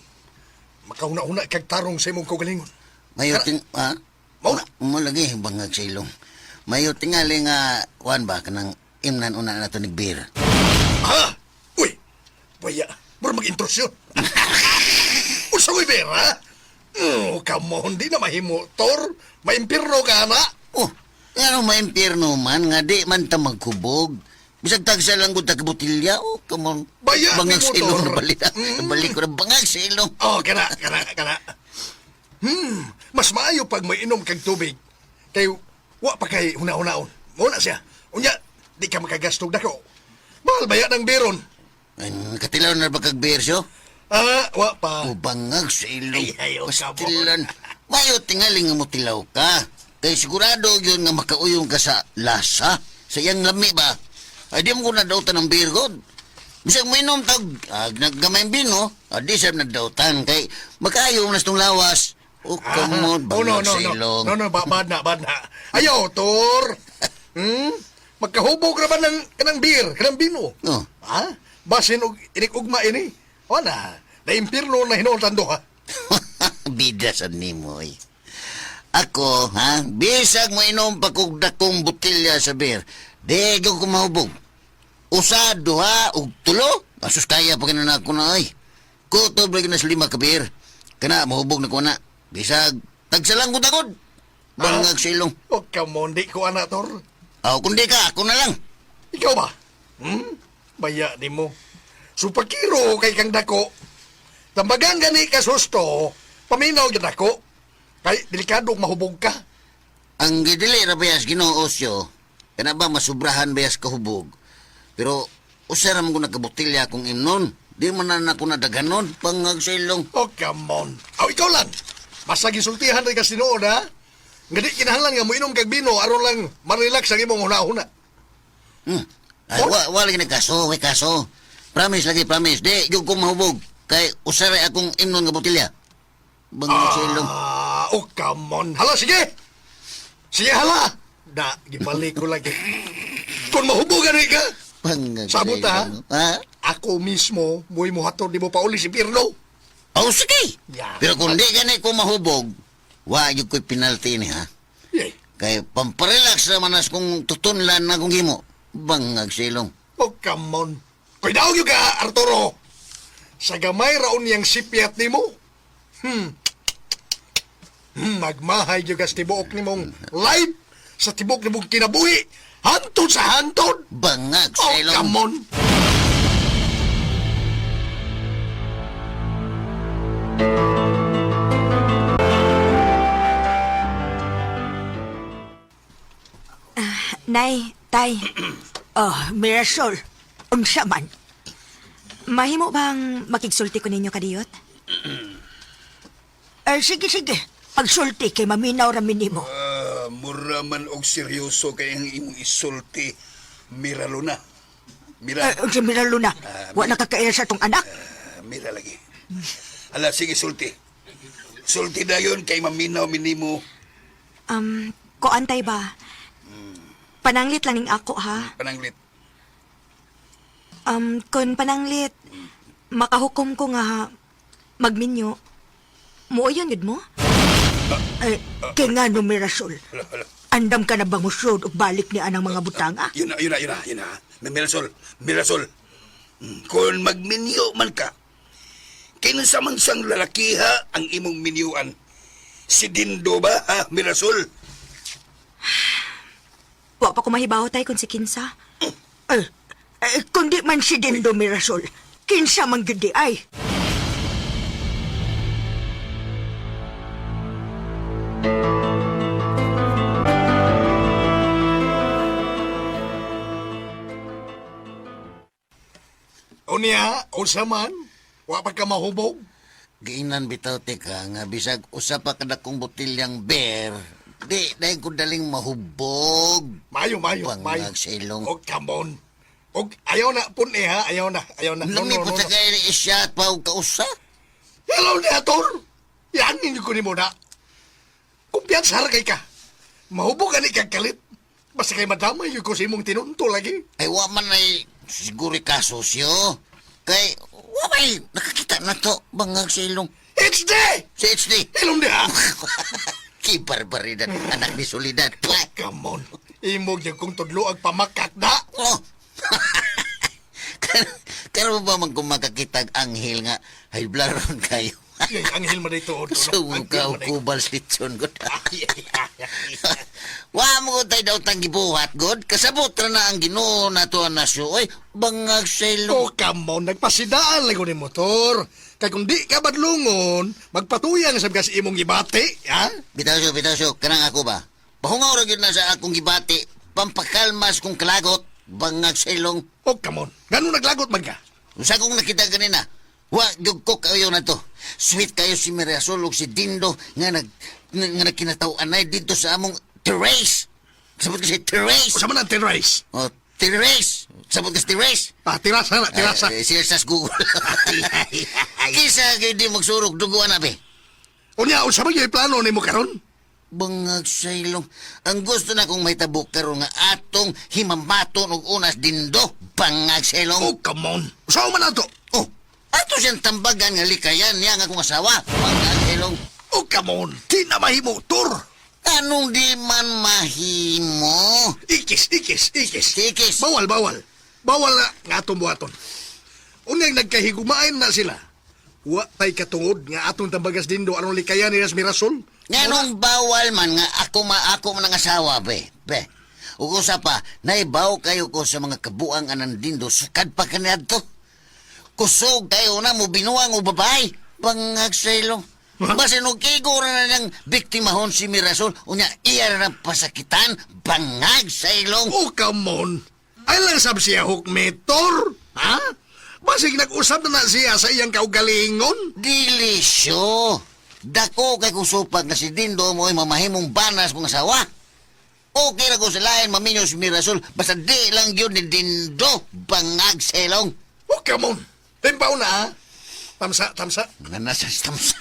S2: Makauna-una kag tarong sa imong kaugalingon.
S3: Mayo ting, ha?
S2: Mauna.
S3: Mo lagi, bangag sa ilong. Mayo tingali nga, kuhan ba, kanang imnan una na ito beer.
S2: Ha? Uy! Baya, bro mag-introsyon. Usa ko'y pera? Come on, di na mahimo, Tor. Maimpirno ka na.
S3: Oh, ano maimpirno man, nga di man ta magkubog. Bisag tagsa lang ko tagbutilya, oh, come on.
S2: Baya,
S3: bangag
S2: ni
S3: sa ilong
S2: motor.
S3: na balik. Balik ko na bangag sa ilong.
S2: Oh, kana. Mas maayo pag may inom kag tubig. Kay, wa pa kay huna-hunaon. Muna siya. Unya, di ka makagastog dako. Mahal baya ng beron.
S3: Katilaw na ba kag beer siyo?
S2: Wa pa.
S3: O bangag sa ilong.
S2: Ay, ayaw ka mo.
S3: Pastilan. Mayo tingali nga mo tilaw ka. Kay sigurado yun nga makauyong ka sa lasa. Sa iyang lami ba? Ay di mo ko nadautan ng beer god. Bisag mo inom tag, naggamay bino, di sab nadautan. Kay makayo nas tong lawas. O kamon, bangag sa ilong.
S2: No, bad na. Ayaw, Tor. Magkahubog ra ba ng beer, kanang bino?
S3: Oh.
S2: Ha? Basin og inikugma ini. Wala. Na impirno na hinultan do, ha?
S3: Bida sa nimoy. Ako, ha? Bisag mo inom pa kog dakong butilya sa beer. Di ko mahubog. Usa, duha, ug tulo. Asus kaya pa na ako na ay. Kutob lagi na sa 5 ka beer. Kana, mahubog na ko na. Bisag, tagsalang ko takod. Bangag sa ilong.
S2: O, come on, di ko ana, Tor.
S3: Aw, kundi ka, ako na lang.
S2: Ikaw ba? Baya di mo. Supakiro kay kang dako. Tambagan gani ka susto, paminaw gid ako. Kay delikadong mahubog ka.
S3: Ang gidili na bayas Ginoo Osyo, kana ba masubrahan bayas kahubog. Pero usaram ko nakabutilya kung imnon. Di man na ako nadaganon, pangag sa ilong.
S2: Oh, come on. Aw, ikaw lang. Basta gisultihan rin ka sinuod, ha? Nga di kinahanglan nga mo inom kag bino, aron lang marelax ang imong huna-huna.
S3: Ay, wala na kaso, may kaso. Promise lagi, promise. Di, yung kong mahubog. Kay usara akong imnon nga butilya. Bangag sa ilong.
S2: Oh, come on. Hala, sige. Sige, hala. Da, gibalik ko lagi. Kung mahubogan rin ka,
S3: Bangag
S2: sabot,
S3: sa
S2: ha?
S3: ilong. Ha?
S2: Ako mismo, muy mo hatod, di mo pa uli si Pirno.
S3: Oh, sige.
S2: Yeah.
S3: Pero kung di gani ko mahubog, wa yung ko'y penalty ni, ha?
S2: Yay.
S3: Kay pamparelax naman as kung tutunlan na kung himo. Bangag sa ilong.
S2: Oh, come on. Koy daw yung ka, Arturo. Sa gamay raon niyang sipiat ni mo. Magmahay yung ka sa tibuok ni mong live sa tibuok ni mong kinabuhi. Hantod sa hantod.
S3: Bangag sa
S2: Oh,
S3: ilong.
S2: come on.
S9: Nay, tay. Oh, Mirasol. Unsa man.
S6: Mahimo bang makigsulti ko ninyo kadiyot?
S9: Sige. Pagsulti kay maminaw ramin nimo.
S2: Mura man og seryoso kay ang imong isulti. Mira Luna. Mira.
S9: Si Miraluna. Wa nakakaila sa tong anak.
S2: Mira lagi. Ala, sige, sulti. Sulti dayon kay maminaw minimo.
S6: Koantay ba? Pananglit lang ning ako, ha?
S2: Pananglit.
S6: Kun pananglit, makahukom ko nga magminyo. Muoyon yun mo?
S9: Kaya nga no, Mirasol. Andam ka na bang usod ug balik ni anang mga butanga?
S2: Yun na. Mirasol. Kung magminyo man ka, kinsa man sang lalakiha ang imong minyuan. Si Dindo ba, ha, Mirasol?
S6: Wa pa ko mahibaw tay kung si Kinsa.
S9: Kundi man si Dindo, Mirasol. Kinsa man gudi ay.
S2: Unya, unsa man, wa pa ka mahubog.
S3: Giinan bitaw tika nga bisag usa pa kada kong botilyang beer. Di, dahil ko daling mahubog.
S2: Mayo.
S3: Bangag silong.
S2: Oh, come on. Og ayaw na pun ha, ayaw na.
S3: Lami po sa kayo ni isya at pa kausa.
S2: Hello, Neator. Yan ninyo ko ni mo na. Kumpiyansa kay ka. Mahubog ka ni kagkalit. Basta kay madamay yung ko sa imong tinunto lagi.
S3: Ay, waman ay siguro ka sosyo. Kay, wamay, nakakita na to. Bangag silong.
S2: It's day!
S3: Si HD.
S2: Hello, ha?
S3: Si Barbaridad, anak ni Solidad.
S2: Come on. Imog niya kong tudlo ang pamakak na.
S3: Oh. Karo ba man kung makakitag anghel nga, ay blaron kayo.
S2: Ay, anghel mo dito.
S3: Sumukaw kubal slitson, God. Wa mo ko tayo daw tang gibuhat, God. Kasabot ra na ang Ginoo na to ang nasyo. Oy, bangag
S2: Oh,
S3: selo.
S2: come on. Nagpasidaan lang ko ni motor. Kaya kung di ka badlungon, magpatuyang sa bigas imong gibati, ha?
S3: Bitaw siyo, kanang ako ba? Bahungaw ra gyud na sa akong gibati, pampakalmas kong kalagot, bangag selong.
S2: Oh, come on. Ganun naglagot man ka?
S3: Usa kong nakita kanina, wa gyud ko kayo na to. Sweet kayo si Mirasol ug si Dindo nga nagkinataw-an ay dito sa among terrace. Sabot kasi terrace.
S2: Sa man ang terrace?
S3: Oh, terrace. Sabot kasi terrace.
S2: Tirasa na, tirasa.
S3: Sila sa Google. Kisa kayo di magsurog duguan na be.
S2: Unya, unsa man yung plano ni mo karon?
S3: Bangag saylong. Ang gusto na kong mahitabo karon nga atong himamaton og unas Dindo. Bangag saylong.
S2: Oh, come on. Usaw man ato.
S3: Oh, ato siyang tambagan nga likayan niya nga akong asawa. Bangag saylong.
S2: Oh, come on. Di na mahimo, Tor.
S3: Anong di man mahimo?
S2: Ikis.
S3: Ikis.
S2: Bawal. Bawal na nga atong buhaton. Unyang nagkahigumain na sila. Wa tay katungod nga atong tambagas Dindo aron likayan ni Mirasol.
S3: Nganong bawal man nga ako man ang asawa, be. Ug usa pa, naibaw kayo ko sa mga kabuang anan Dindo sukad pa kaniadto. Kusog kayo na mo binuang o babae. Bangag saylong. Basin og kigo na nang biktimahon si Mirasol, unya iya na pasakitan, bangag saylong.
S2: Oh, come on. Ay lang sab siya hukmetor. Ha? Basig nag-usap na siya sa iyang kaugalingon.
S3: Dilisyo. Dako kay kusupag na si Dindo mo ay mamahimong banas kong asawa. Okay na ko sa lain maminyo si Mirasol, basta di lang yun ni Dindo, bangag saylong.
S2: Oh, come on. Timpaw na, ha? Tamsa.
S3: Nga nasa tamsa.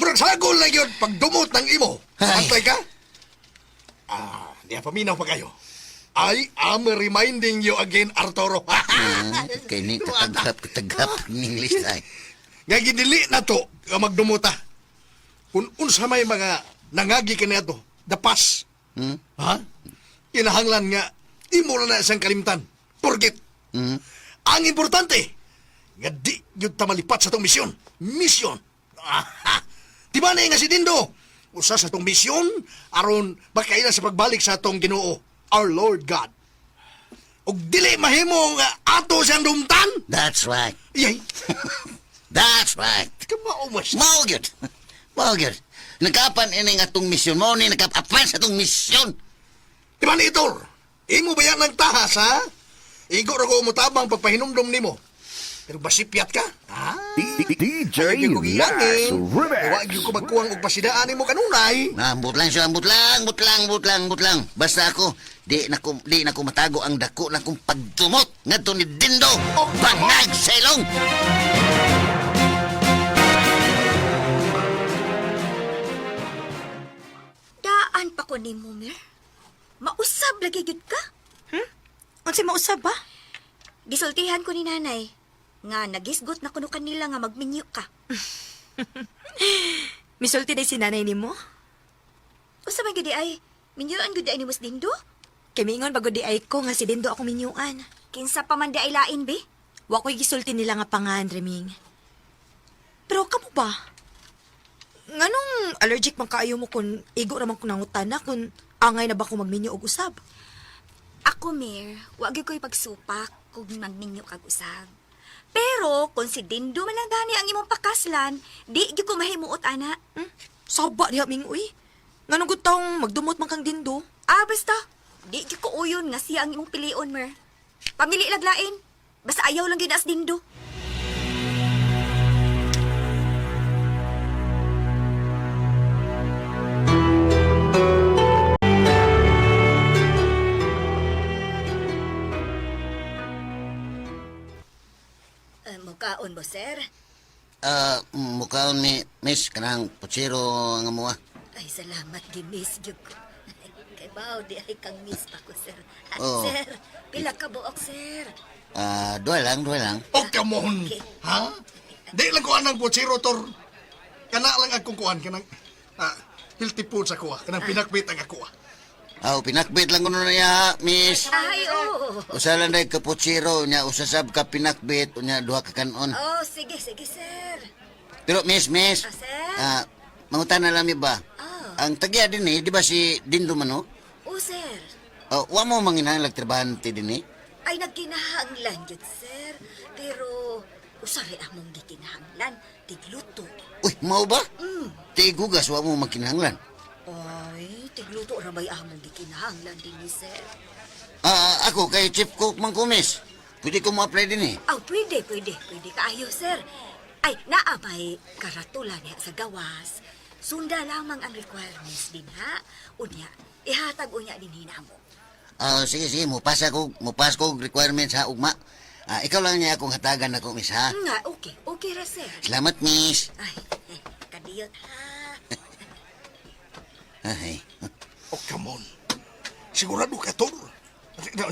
S2: Bro, sagol na yun pagdumot ng imo.
S3: Ay.
S2: Antay ka? Di paminaw pa kayo. I am reminding you again, Arturo.
S3: Kaya ni katagap ng English ay.
S2: Nga gidili na to, nga magdumuta. Kung unsa may mga nangagi ka na to, dapas. Ha? Kinahanglan nga, imo na isang kalimtan. Forget. Ang importante, nga di yun tamalipat sa tong misyon. Misyon. Di ba na nga si Dindo? Usa sa tong misyon, aron bakaila sa pagbalik sa tong Ginoo, our Lord God. Og dili mahimo nga ato siyang dumtan.
S3: That's right.
S2: Yay.
S3: That's right.
S2: Kamao mas.
S3: Mao gyud. Nagkapan ini nga tong misyon mo ni nagkapan sa tong misyon.
S2: Di ba ni Itor? Imo ba yan nagtahas, ha? Igo ra ko mutabang pagpahinumdom nimo. Pero basipyat ka? Ha?
S10: DJ
S2: Nas
S10: Remix.
S2: Huwag yung ko magkuhang og pasidaan nimo kanunay.
S3: Ambot lang siya, ambot lang. Basta ako, di na ko matago ang dako na kong pagtumot ngadto ni Dindo. Bangag selong.
S8: Daan pa ko ni Mir. Mausab lagi gid ka.
S6: Unsa mausab ba?
S8: Gisultihan ko ni nanay nga nagisgot na kuno kanila nga magminyo ka.
S6: Misulti day si nanay nimo?
S8: Usa man gid ay minyuan gud ay ni Mas Dindo?
S6: Kay mingon bago di ay ko nga si Dindo ako minyuan.
S8: Kinsa pa man di ay lain be?
S6: Wa ko'y gisulti nila nga pangan, Reming. Pero kamo ba? Nganong allergic man kaayo mo kung igo raman ko nangutana kung angay na ba ko magminyo og usab?
S8: Ako, Mir, wag gyud ko'y pagsupak kung magminyo kag usab. Pero kung si Dindo man lang gani ang imong pakaslan, di gyud ko mahimuot ana.
S6: Saba diha ming uy. Nganong gutong magdumot man kang Dindo?
S8: Basta di gyud ko uyon nga siya ang imong pilion, Mir. Pamili laglain. Basta ayaw lang gyud as Dindo. mukaon mo, sir?
S3: Mukaon mi, miss, kanang putsiro nga mua.
S8: Ay, salamat, gimis, Jug. Kay bao, di ay kang miss pa ko, sir.
S3: Oo.
S8: Sir, pila ka buok, sir?
S3: Dua lang.
S2: Oh, come on.
S8: Okay.
S2: Ha? Di lang ko anang putsiro, Tor. Kana lang akong kuan, kanang healthy food sa kuha. Kanang pinakbit ang kuha.
S3: Pinakbit lang ko na niya, miss.
S8: Ay, oo.
S3: Usalan day ka putsiro, nya usasab ka pinakbit, nya duha ka kanon.
S8: Oh, sige, sir.
S3: Pero miss,
S8: Sir?
S3: mangutan na lang mi ba? Ang tagya din di ba si Dindo Mano?
S8: Oh, sir.
S3: Wa mo manginahang trabahante din
S8: Ay, nagkinahanglan, Jud, sir. Pero, usari among gikinahanglan, tigluto.
S3: Uy, mau ba? Tigugas, wa mo magkinahanglan.
S8: Ay, tigluto rabay among gikinahanglan din ni sir.
S3: Ako kay Chief Cook man ko, miss. Pwede ko mo-apply din
S8: Pwede kaayo, sir. Ay, naabay karatula niya sa gawas. Sunda lamang ang requirements din, ha? Unya, ihatag unya din hinamo.
S3: Sige, mupas ko requirements ha, ugma. Ikaw lang niya akong hatagan ako, miss, ha?
S8: Nga, okay ra, sir.
S3: Salamat, miss.
S8: Ay, kadiyot, ha?
S3: Ay,
S2: Oh, come on. Sigurado ka, Tor.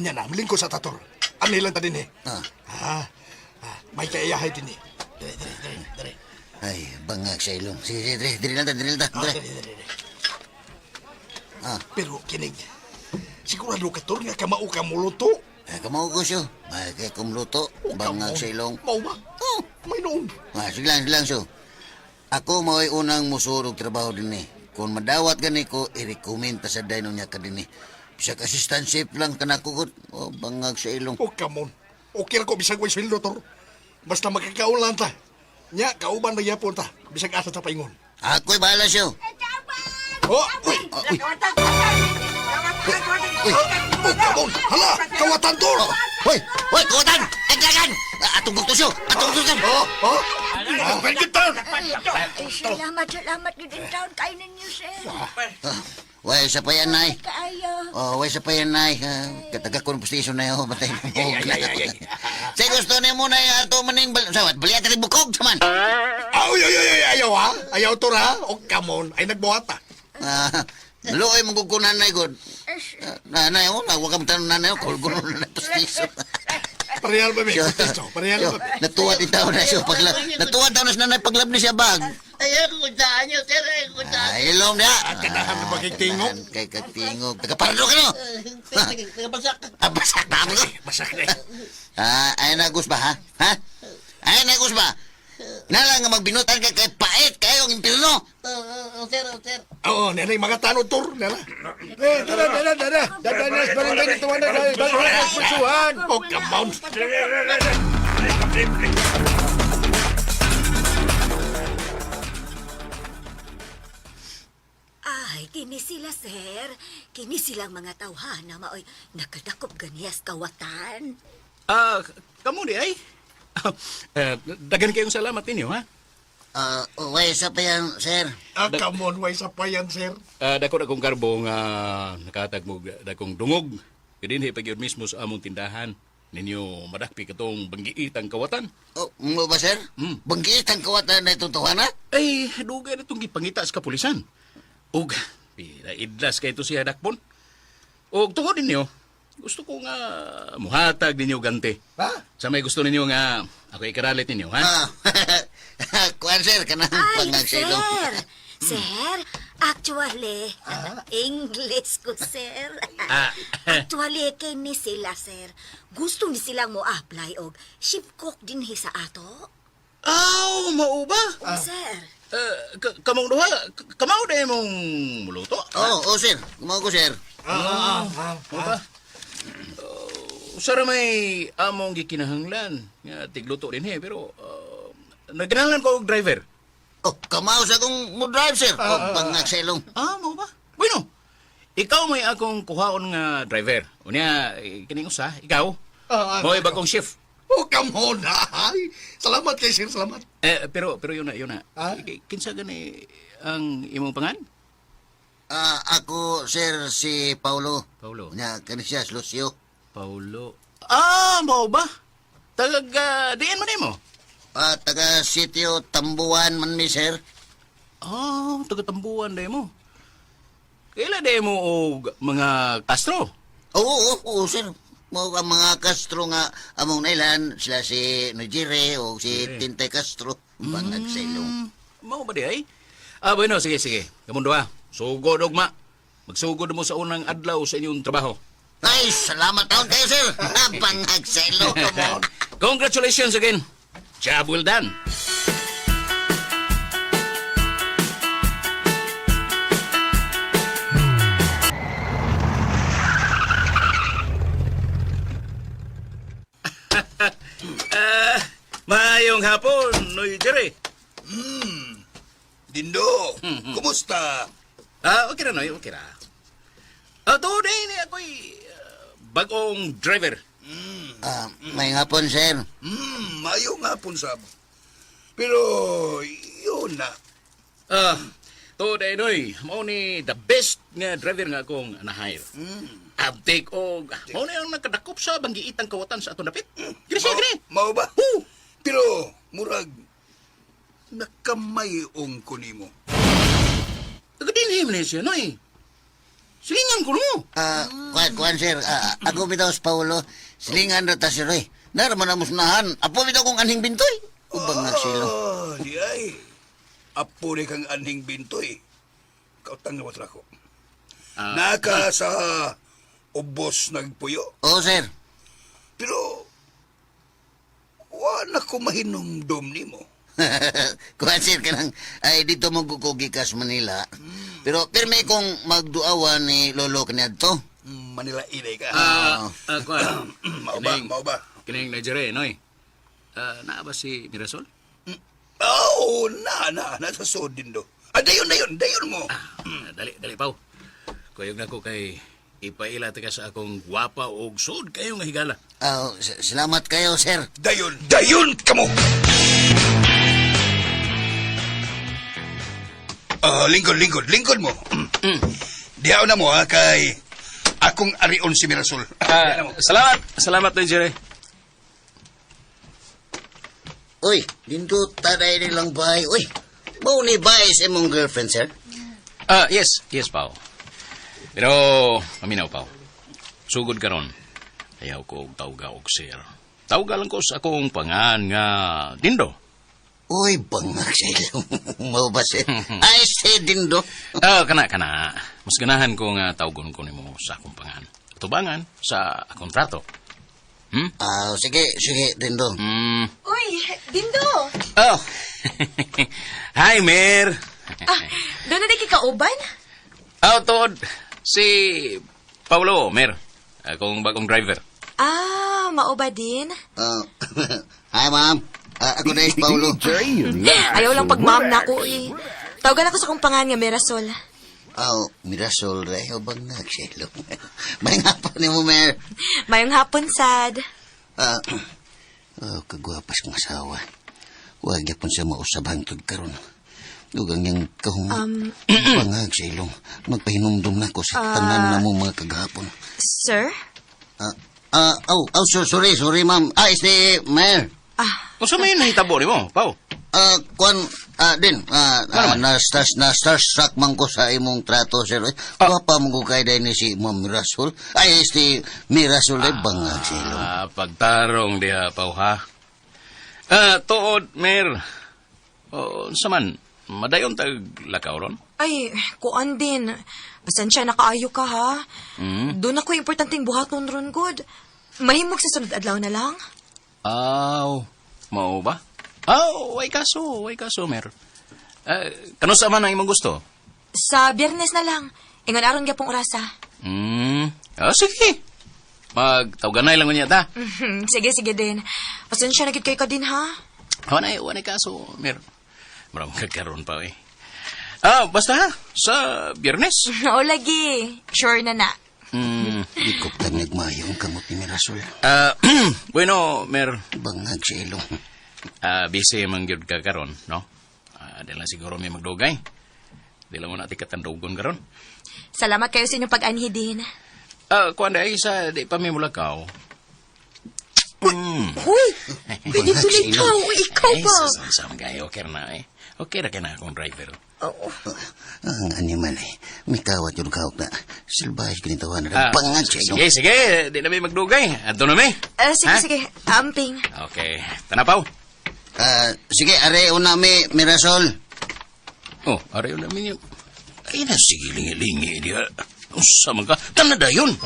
S2: Nya na, miling ko sa tator. Ano lang ta din may kaiyahay din Dire.
S3: ay, bangag sa ilong. Sige, diri lang ta.
S2: Pero kinig, sigurado ka, Tor, nga kamao ka muluto.
S3: Kamao ko siyo. Kaya kumluto, bangag sa ilong.
S2: Mau ba? May noon.
S3: Sige lang, so. Ako mo'y unang musurog trabaho din Kung madawat gani ko, i-recommend ta sa dino niya ka din Bisag assistant chef lang kanakukot. Bangag sa ilong.
S2: Oh, come on. Okay ra ko bisag way sweldo, Tor. Basta magkakaon lang ta. Nya, kauban na yapon ta. Bisag asa ta paingon.
S3: Ako'y bahala siyo.
S2: Oh, uy!
S3: Uy,
S2: Oh, come on! Hala! Kawatan, Tor!
S3: Hoy, kuwatan! Aglagan! Atong bukto siyo!
S2: Pagkitan!
S8: Salamat din taon kayo ninyo, sir.
S3: Way, sa pa yan, nay.
S8: Kaayo.
S3: Way, sa pa yan, nay. Kataga ko ng postisyon na yun. Batay mo. Say, gusto niya muna yung ato maning sawat. Baliat rin bukog, saman.
S2: Ayaw ha? Ayaw, Tor ha? Oh, come on. Ay, nagbuhat ha?
S3: Luoy mong kukunan na igod. Nanay ako, huwag kang tanong nanay ako. Kulgulo na postisyon.
S2: Parehal ba, Mick? Parehal ba?
S3: Natuwa din tao na siya. Natuwa tao na siya nanay paglab ni siya bag.
S9: Ayaw ko saan nyo, sir.
S3: Ilong niya.
S2: Kanahan na pagkitingog.
S3: Kay katingog. Tagaparado ka no? Basak na mo no?
S2: Basak na
S3: Ay nagus ba ha? Ay nagus ba? Nalang nga magbinutan ka kay pait kayo ang impirno.
S9: Sir.
S2: Oo, nanay mga tanong, Tor. Nana.
S1: Dada. Dadanas barangay dito na dahil pusuhan.
S2: Oh, come on.
S8: Ay, kini sila, sir. Kini silang mga tawhana maoy nakadakop ganiyas kawatan.
S7: Kamu di ay? Dagan kayong salamat ninyo, ha?
S3: Way, sa pa yan, sir.
S2: Come on, way sa payan, sir.
S7: Dako akong karbo nga nakatag mo dakong dungog. Kadinhi pag yun mismo sa among tindahan. Ninyo madakpi katong banggiitang kawatan.
S3: Mo ba, sir? Banggiit ang kawatan na itong tuwana?
S7: Ay, dugay na itong gipangita sa kapulisan. Ug, pila idlas kay ito siya dakpon. Ug tungod ninyo, gusto ko nga muhatag ninyo ganti.
S2: Ha?
S7: Sa may gusto ninyo nga ako ikaralit ninyo, ha?
S3: Kuan, sir, kanang
S8: Ay,
S3: pangagsilong.
S8: Sir, actually, English ko, sir. Actually, kini sila, sir. Gusto ni silang mo apply og ship cook din sa ato.
S7: Mao ba?
S8: Sir.
S7: Kamong duha, kamaw na mong muluto?
S3: Sir. Kumaw ko, sir.
S7: Mao ba? Sara may among gikinahanglan nga tigluto din pero nagkinahanglan ko og driver.
S3: Kamaw sa akong mo drive, sir. Pangagsilong.
S7: Mao ba? Bueno, ikaw may akong kuhaon nga driver. Unya, kining usa, ikaw. Mo iba kong shift.
S2: Oh, come on, ay. Salamat kay sir, salamat.
S7: Pero yun na. Kinsa gani ang imong pangan?
S3: Ako, sir, si Paulo.
S7: Paulo.
S3: Nya, kanisya, Lucio.
S7: Paulo. Mao ba? Diin man mo?
S3: Taga sitio Tambuan man mi, sir.
S7: Taga-tambuan day mo. Kaila day mo og mga Castro?
S3: Oo, sir. Mo ang mga Castro nga among nailan, sila si Nojire o si Tintay Castro. Bangag sa ilong.
S7: Mao ba di ay? Bueno, sige. Kamundo sugod og ma. Magsugod mo sa unang adlaw sa inyong trabaho.
S3: Ay, salamat taon kayo, sir. Bangag sa ilong. Come on.
S7: Congratulations again. Job well done. Mayong hapon, Noy Jerry.
S2: Dindo, kumusta?
S7: Okay na, Noy, okay na. Today ni ako'y bagong driver.
S3: May hapon, sir.
S2: Mayo nga pun sab. Pero, yun na.
S7: Today, Noy, mao ni the best nga driver nga akong na-hire. Abtik o, mao ni ang nakadakop sa banggiitang kawatan sa ato napit. Gini siya, gini.
S2: Mao ba? Pero, murag, nakamayong ko nimo.
S7: Nagadinhim na siya, Noy. Silingan ko no.
S3: Kuan, sir. Ako bitaw si Paulo. Silingan na ta, sir, eh. Naraman na musnahan. Apo bitaw kong anhing bintoy. Ubang nagsilo.
S2: Di ay. Apo ni kang anhing bintoy. Kautang na watra ko. Naka sa ubos nagpuyo.
S3: Oo, sir.
S2: Pero, wala ko mahinumdom nimo.
S3: Kuan, sir, kanang ay dito magkukugi ka sa Manila. Pero pirme kong magduawan ni Lolo kaniyadto.
S2: Manila inay ka.
S7: Kuan.
S2: Mao ba?
S7: Kining na Jerry, Noy. Naa ba si Mirasol?
S2: Oo, nasa sod din do. Dayon mo.
S7: Dali, Pao. Kuyog na ko kay ipaila ka sa akong gwapa o sud kayong higala.
S3: Salamat kayo, sir.
S2: Dayon ka mo! Lingkod mo. Diyaw na mo, kay akong arion si Mirasol.
S7: Salamat na, Jerry.
S3: Uy, dito taday nilang bahay. Uy, mau ni bahay sa imong girlfriend, sir?
S7: Yes, Pao. Pero, paminaw, Pao. Sugod karon. Ayaw ko tawga og sir. Tawga lang ko sa akong pangan nga Dindo.
S3: Uy, bangag sa ilong. Mau ba, sir? Ay, si Dindo.
S7: Kana. Mas ganahan ko nga tawgon ko nimo sa akong pangan. Tubangan sa akong trato.
S3: Sige, Dindo.
S6: Uy, Dindo!
S7: Oh. Hi, Mer.
S6: Doon na di kikauban?
S7: Tod. Si Paulo, Mer. Akong bagong driver.
S6: Mauba din?
S3: Hi, ma'am. Ako na si Paulo.
S6: Ayaw lang pag ma'am na ako eh. Tawagan ako sa kong pangan nga Mirasol.
S3: Mirasol, reho bang nagsilong? May nga pa ni mo, Mer.
S6: Mayong hapon, sad.
S3: Kagwapas kong asawa. Huwag niya pong siya mausabang tod karon. Dugang niyang kahong pangag sa ilong. Magpahinumdum na ko sa tanan na mo mga kagahapon.
S6: Sir?
S3: Sorry, ma'am. It's the Mer.
S7: Kung sa may nahitabo ni mo, Pao?
S3: Na-starstruck man ko sa imong trato, sir. Wapa mo ko kay ni si Ma'am Mirasol. Ay, si Mirasol ay bangag silo.
S7: Pagtarong diha, Pao, ha? Tuod, Mer. Saman, madayon tag lakaw ron?
S6: Ay, kuan din. Pasensya, nakaayo ka, ha? Doon ako importanteng buhaton ron, good. Mahimog sa sunod adlaw na lang.
S7: Mao ba? Way kaso, Mer. Kano sa man ang imong gusto?
S6: Sa Biyernes na lang. Ingon aron gyapong orasa.
S7: Sige. Magtawganay lang niya ta.
S6: Sige din. Pasensya na gid kay ka din, ha?
S7: Wanay kaso, Mer. Maram kagkaroon pa, eh. Basta ha, sa Biyernes.
S6: Oo, lagi. Sure na.
S3: Di ko pa nagmayong kamot ni Mirasol.
S7: Bueno, Mer.
S3: Bangag sa ilong.
S7: Busy mang gyud ka karon, no? Di lang siguro may magdugay. Di lang mo natin katandugon karon.
S6: Salamat kayo sa inyong pag-anhi din.
S7: Kuan dahil sa di pa may mulakaw.
S6: Hoy! Pwede tuloy ikaw. Ikaw ba?
S7: Sama kayo, okay na eh. Okay ra ka na akong driver.
S3: Ang animal eh. May kawat yung kawak na. Silbahis ginitawan na. Pangag siya.
S7: Sige, sige. Di na may magdugay. Ato na may.
S6: Sige,
S7: Ha?
S6: sige. Amping.
S7: Okay. Tanapaw.
S3: Sige, are una may mirasol.
S7: Oh, arayo namin yun. Ay na, sige, lingi-lingi. Sama ka. Tanada yun.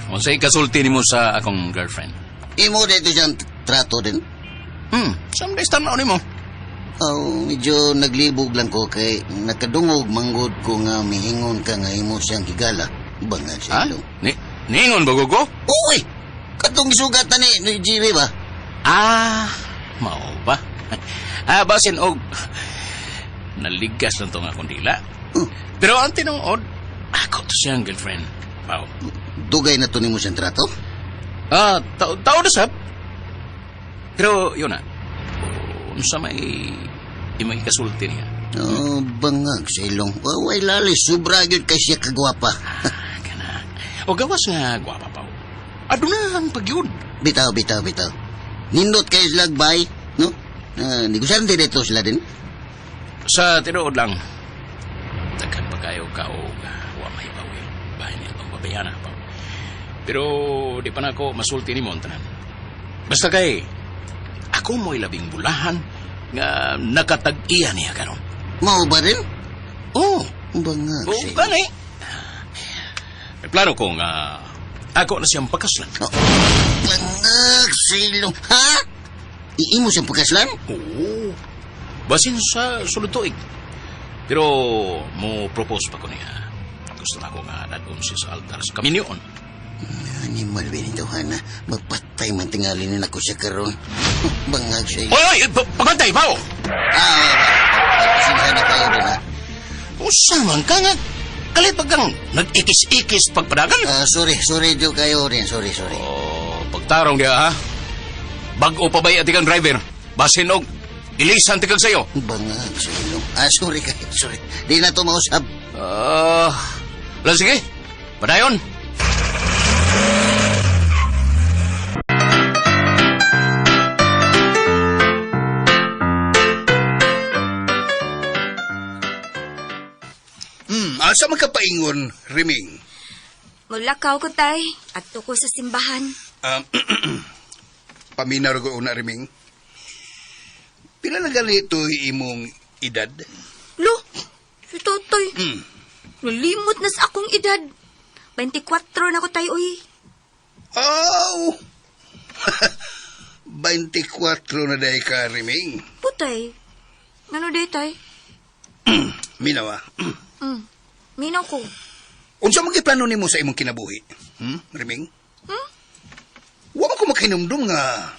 S7: Kung sa'y kasulti ni mo sa akong girlfriend.
S3: Imo dito siyang trato din.
S7: Someday tanaw ni mo.
S3: Medyo naglibog lang ko kay nakadungog manggod ko nga mihingon ka nga imo siyang higala. Bangag
S7: Ha?
S3: siya ilo.
S7: Ningon ba ko?
S3: Uy! Katong isugatan ni Jimmy ba?
S7: Mao ba? Basin og naligas lang to nga akong dila. Pero ang tinuod, ako to siyang girlfriend. Wow.
S3: Dugay na to ni mo siyang trato?
S7: Tao na sab. Pero yun na. Unsa may imong ikasulti niya.
S3: Bangag sa ilong. Way lalis, sobra yun kay siya kagwapa.
S7: Kana. O gawas nga gwapa pa. Aduna ang pagyud.
S3: Bitaw. Nindot kay slag bay, no? Negosyan din ito sila din.
S7: Sa tinuod lang, daghan pa kayo ka o wa mahibawi. Bahay niya pang babayana pa. Pero di pa na ako masulti ni Montanan. Basta kay, ako mo'y labing bulahan nga nakatag-iya niya karon.
S3: Mao ba rin?
S7: Oo.
S3: Bangag
S7: Oo,
S3: sa ilong.
S7: gani. May plano ko nga ako na siyang pakaslan.
S3: Bangag sa ilong. Ha? Iimo siyang pagkaslan?
S7: Oo. Basin sa sulod tuig. Pero mo propose pa ko niya. Gusto na ko nga dadun siya sa altar sa kaminyoon.
S3: Animal binituhan na. Magpatay man tingalinin ako siya karon. Bangag sa ilong.
S7: Oy! Pagantay, Pao!
S3: Pasensya na kayo din ha.
S7: Usaman ka nga. Kalit pag kang nag-ikis-ikis pagpadagan.
S3: Sorry, Joe kayo rin. Sorry.
S7: Pagtarong niya, ha? Bago pa ba yung driver? Basin og ilisan tikag sa'yo.
S3: Bangag sa ilong. Sorry kayo. Sorry. Di na to mausap.
S7: Sige. Padayon.
S2: Asa magkapaingon, Riming?
S8: Mulakaw ko, tay. Ato ko sa simbahan.
S2: Paminaw ko una, Riming. Pila na ganito imong edad?
S8: Lo, si Totoy. Nalimot na sa akong edad. 24 na ko, tay, uy.
S2: 24 na dahi ka, Riming.
S8: Putay. Ano day, tay?
S2: Minawa.
S8: Minaw ko.
S2: Unsa magiplano nimo sa imong kinabuhi? Riming? Wa ko makahinumdum nga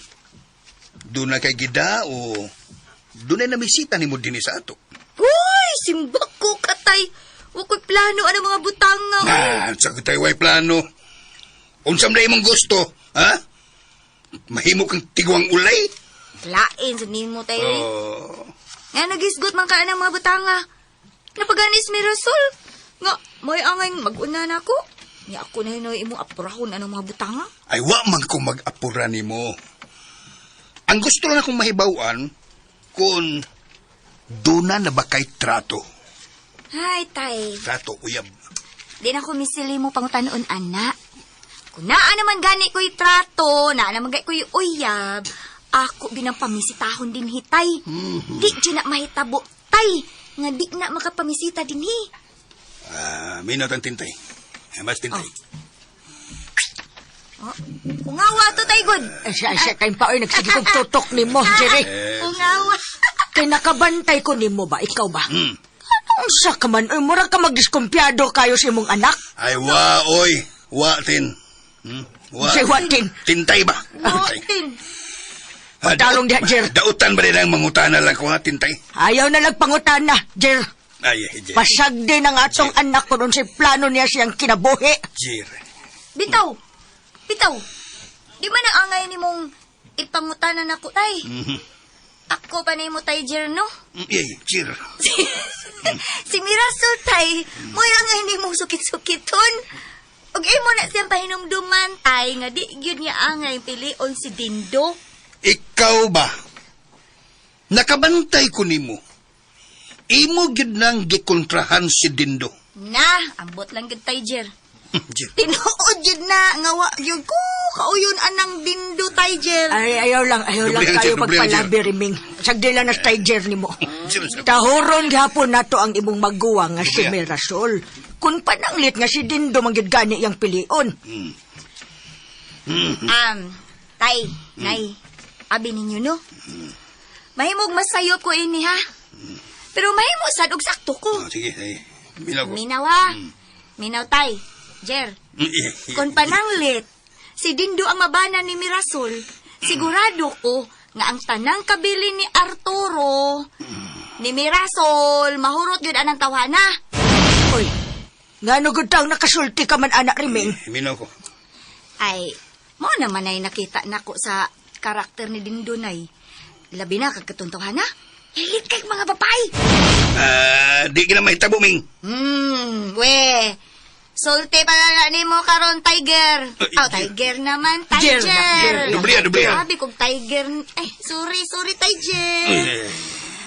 S2: doon na kay gida o doon na namisita nimo dinhi sa ato.
S8: Uy, simbak ko, katay. Huwag ko'y plano ang mga butang nga.
S2: Sagot tayo way plano. Unsam na imong gusto, ha? Mahimo kang tigwang ulay?
S8: Lain sa nimo, tay. Nga nagisgot man ka ng mga butang nga. Napaganis mi Rasol. Nga, may angay mag-una na ako. Nga ako na hinoy imong apurahon anong mga butang nga.
S2: Ay, wa man ko mag-apura nimo. Ang gusto lang akong mahibawan kung doon na ba kay trato.
S8: Hay, tay.
S2: Trato, uyab.
S8: Di na ko misili mo pangutanon, anak. Kung naa naman gani ko'y trato, naa naman gani ko'y uyab, ako binang pamisitahon din hitay. Di dyan na mahitabo, tay. Nga di na makapamisita din hi.
S2: Minot ang tintay. Mas tintay.
S8: Kung awa to, tay, good.
S9: Siya kayong paoy, nagsigikog tutok ni mo, Jerry.
S8: Kung awa.
S9: Kay nakabantay ko ni mo ba? Ikaw ba? Anong sa ka man? Ay, mura ka magdiskumpiyado kayo sa imong anak?
S2: Ay, wa, oy. Wa, tin. Wa.
S9: Si Watin.
S2: Tintay ba?
S8: Watin.
S9: Pagtalong diha, Jer.
S2: Dautan ba rin ang mangutana lang ko, ha, tintay?
S9: Ayaw na nagpangutan na, Jer.
S2: Ay, Jer.
S9: Pasag din ang atong anak ko nun sa plano niya siyang kinabuhi.
S2: Jer.
S8: Bitaw. Di man ang angay ni mong ipangutanan ako, tay. Ako pa na mo tay, Jer, no?
S2: Sir.
S8: Si Mirasol, tay. Mo'y nga hindi mo sukit-sukiton. Og imo na siyang pahinumduman, tay, nga di gyud niya angay pilion si Dindo.
S2: Ikaw ba? Nakabantay ko nimo. Imo gyud nang gikontrahan si Dindo.
S8: Na, ambot lang gyud tay, Jer.
S2: Jer.
S8: Tinuod yun na, ngawa yun ko, kauyon anang Dindo, tay, Jer.
S9: Ay, ayaw lang
S2: Dublihan,
S9: kayo
S2: Jer, dublihan,
S9: pagpalabi, Riming. Sagdila na stiger ni mo.
S2: Jer.
S9: Tahoron gihapon nato ang imong maguwang nga si
S2: Dublihan.
S9: Mirasol. Kung pananglit nga si Dindo manggid gani yang pilion.
S8: Tay, nay, abi ninyo, no? Mahimog masayop ko ini, ha? Pero mahimo sad og sakto ko.
S2: Sige, ay. Minaw ko.
S8: Minaw, ha? Minaw, tay. Jer, kung pananglit, si Dindo ang mabana ni Mirasol, sigurado ko nga ang tanang kabili ni Arturo, ni Mirasol, mahurot yun anang tawhana.
S9: Uy, nga no gudang nakasulti ka man anak Riming.
S2: Minaw ko.
S8: Ay, mo naman ay nakita nako sa karakter ni Dindo, nay. Labi na kagkatuntawhana. Hilit kay mga babae.
S2: Di ka na mahitabo, Ming.
S8: We. Sulti pa na ni mo karon, Tiger. Tiger naman,
S9: Jer
S8: Tiger.
S9: na, Jer.
S2: Dublihan.
S8: Sabi kong Tiger. Sorry, Tiger.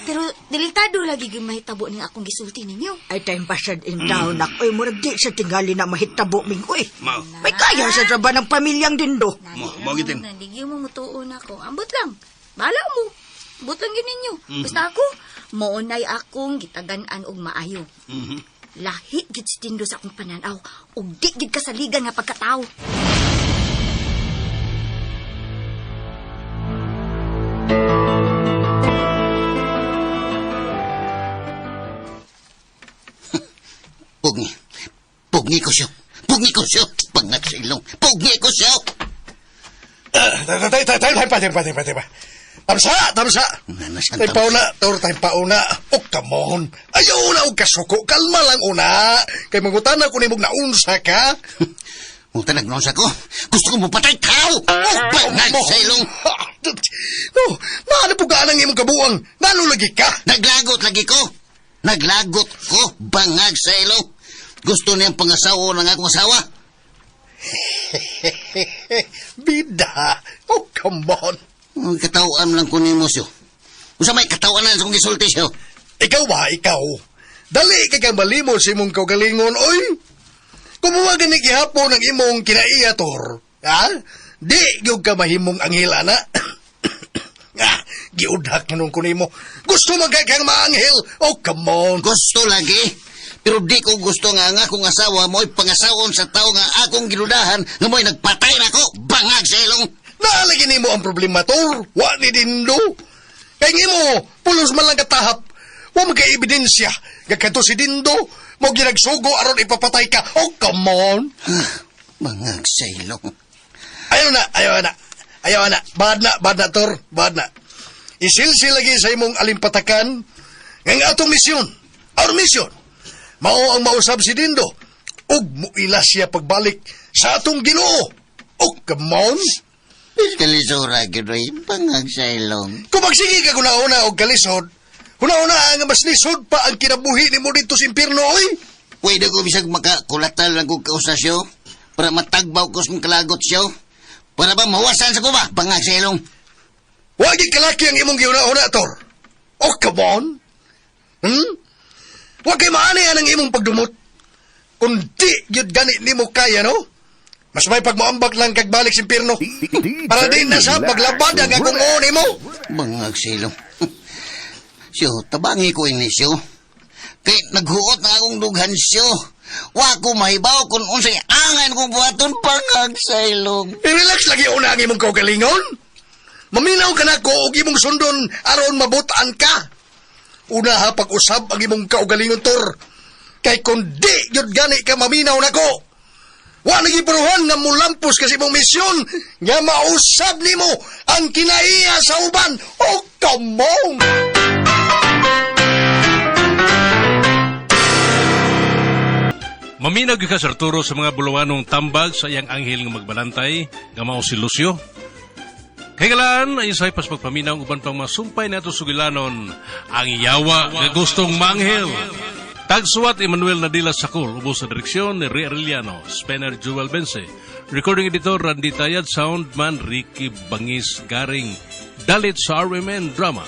S8: Pero delikado lagi yung mahitabo ni akong gisulti ninyo.
S9: Ay time pa siya in town. Uy, murag di sa tingali na mahitabo, Ming. Uy,
S2: Mao.
S9: may kaya sa trabaho ng pamilyang Dindo.
S2: Mo gitin.
S8: Nandigyo mo mutuon ako. Ambot lang. Bala mo. Ambot lang yun ninyo. Basta ako, maunay akong gitagan-an og maayo. Lahi gid si Dindo sa akong pananaw. Og di gid kasaligan nga pagkatao.
S3: Pugni ko siya. Pangak sa ilong. Pugni ko siya.
S2: Tay pa. Tamsa. Tay pauna, tor tay pauna. Come on. Ayaw na og kasuko. Kalma lang una. Kay mangutana ko nimog naunsa ka.
S3: Kung tanagnosa ko, gusto ko mo patay tao. Pangak sa ilong.
S2: No, naano po ka anang imong kabuang. Nano lagi ka?
S3: Naglagot ko. Bangag sa ilong. Gusto niyang pangasawa ng akong asawa.
S2: Bida. Come on.
S3: Ang katawaan lang ko ni Musyo. Kung sa may katawanan sa kong gisulti siya.
S2: Ikaw ba, ikaw? Dali ka kang malimos sa imong kaugalingon, oy. Kumuha ka ni gihapon ng imong kinaiyator. Ha? Di yung ka mahimong anghel, ana. Giudhak nung kunimo. Gusto magkakang maanghel. Come on.
S3: Gusto lagi. Pero di ko gusto nga akong asawa mo'y pangasawon sa tao nga akong giludahan nga mo'y nagpatay na ko. Bangag sa ilong.
S2: Naalagin nimo ang problema, Tor. Wa ni Dindo. Kaya mo, pulos man lang katahap. Wa magka-ebidensya. Gagkanto si Dindo. Mo ginagsugo aron ipapatay ka. Come on.
S3: Bangag sa ilong.
S2: Ayaw na. Bad na, Tor. Bad na. Isilsi lagi sa imong alimpatakan. Ng atong misyon. Our mission. Mao ang mausab si Dindo. Ug muila siya pagbalik sa atong Ginoo. Come on.
S3: Kalisura, ginoy. Bangag sa ilong.
S2: Kung magsige ka kuna-una og kalisod, kuna-una nga mas lisod pa ang kinabuhi ni mo dito sa impirno, oy.
S3: Pwede ko bisag makakulatal lang kong kausasyo para matagbaw ko sa kalagot siyo. Para ba mawasan sa kuba? Bangag sa ilong.
S2: Wagi kalaki ang imong giuna-una, Tor. Come on. Wag kay maani ang imong pagdumot. Kung di yun ganit ni mo kaya, no? Mas may pagmaambak lang kagbalik sa impirno. Para din na sa paglabad ang akong ni mo.
S3: Bangag sa ilong. Siyo, tabangi ko ini siyo. Kay naghuot na akong dughan siyo. Wa ko mahibaw kung unsay angan kong buhaton. Bangag sa ilong.
S2: I-relax lagi una ang imong kaugalingon. Maminaw ka na ko og imong sundon aron mabutaan ka. Una ha pag-usab ang imong kaugalingon, Tor. Kay kung di yun gani ka maminaw na ko. Wa nagipuruhan nga mulampos kasi imong misyon nga mausab nimo ang kinaiya sa uban. Come on!
S5: Maminaw gyud ka Sir Arturo sa mga buluwanong tambag sa iyang anghel nga magbalantay nga mao si Lucio. Higalaan, isay pas pagpaminaw ang uban pang masumpay na ito sugilanon, ang yawa nga gustong manghel. Tagsuwat Emmanuel Nadila Sakul, ubos sa direksyon ni Ria Arellano, Spener Jewel Bense, recording editor Randy Tayad, soundman Ricky Bangis Garing, dalit sa RMN Drama.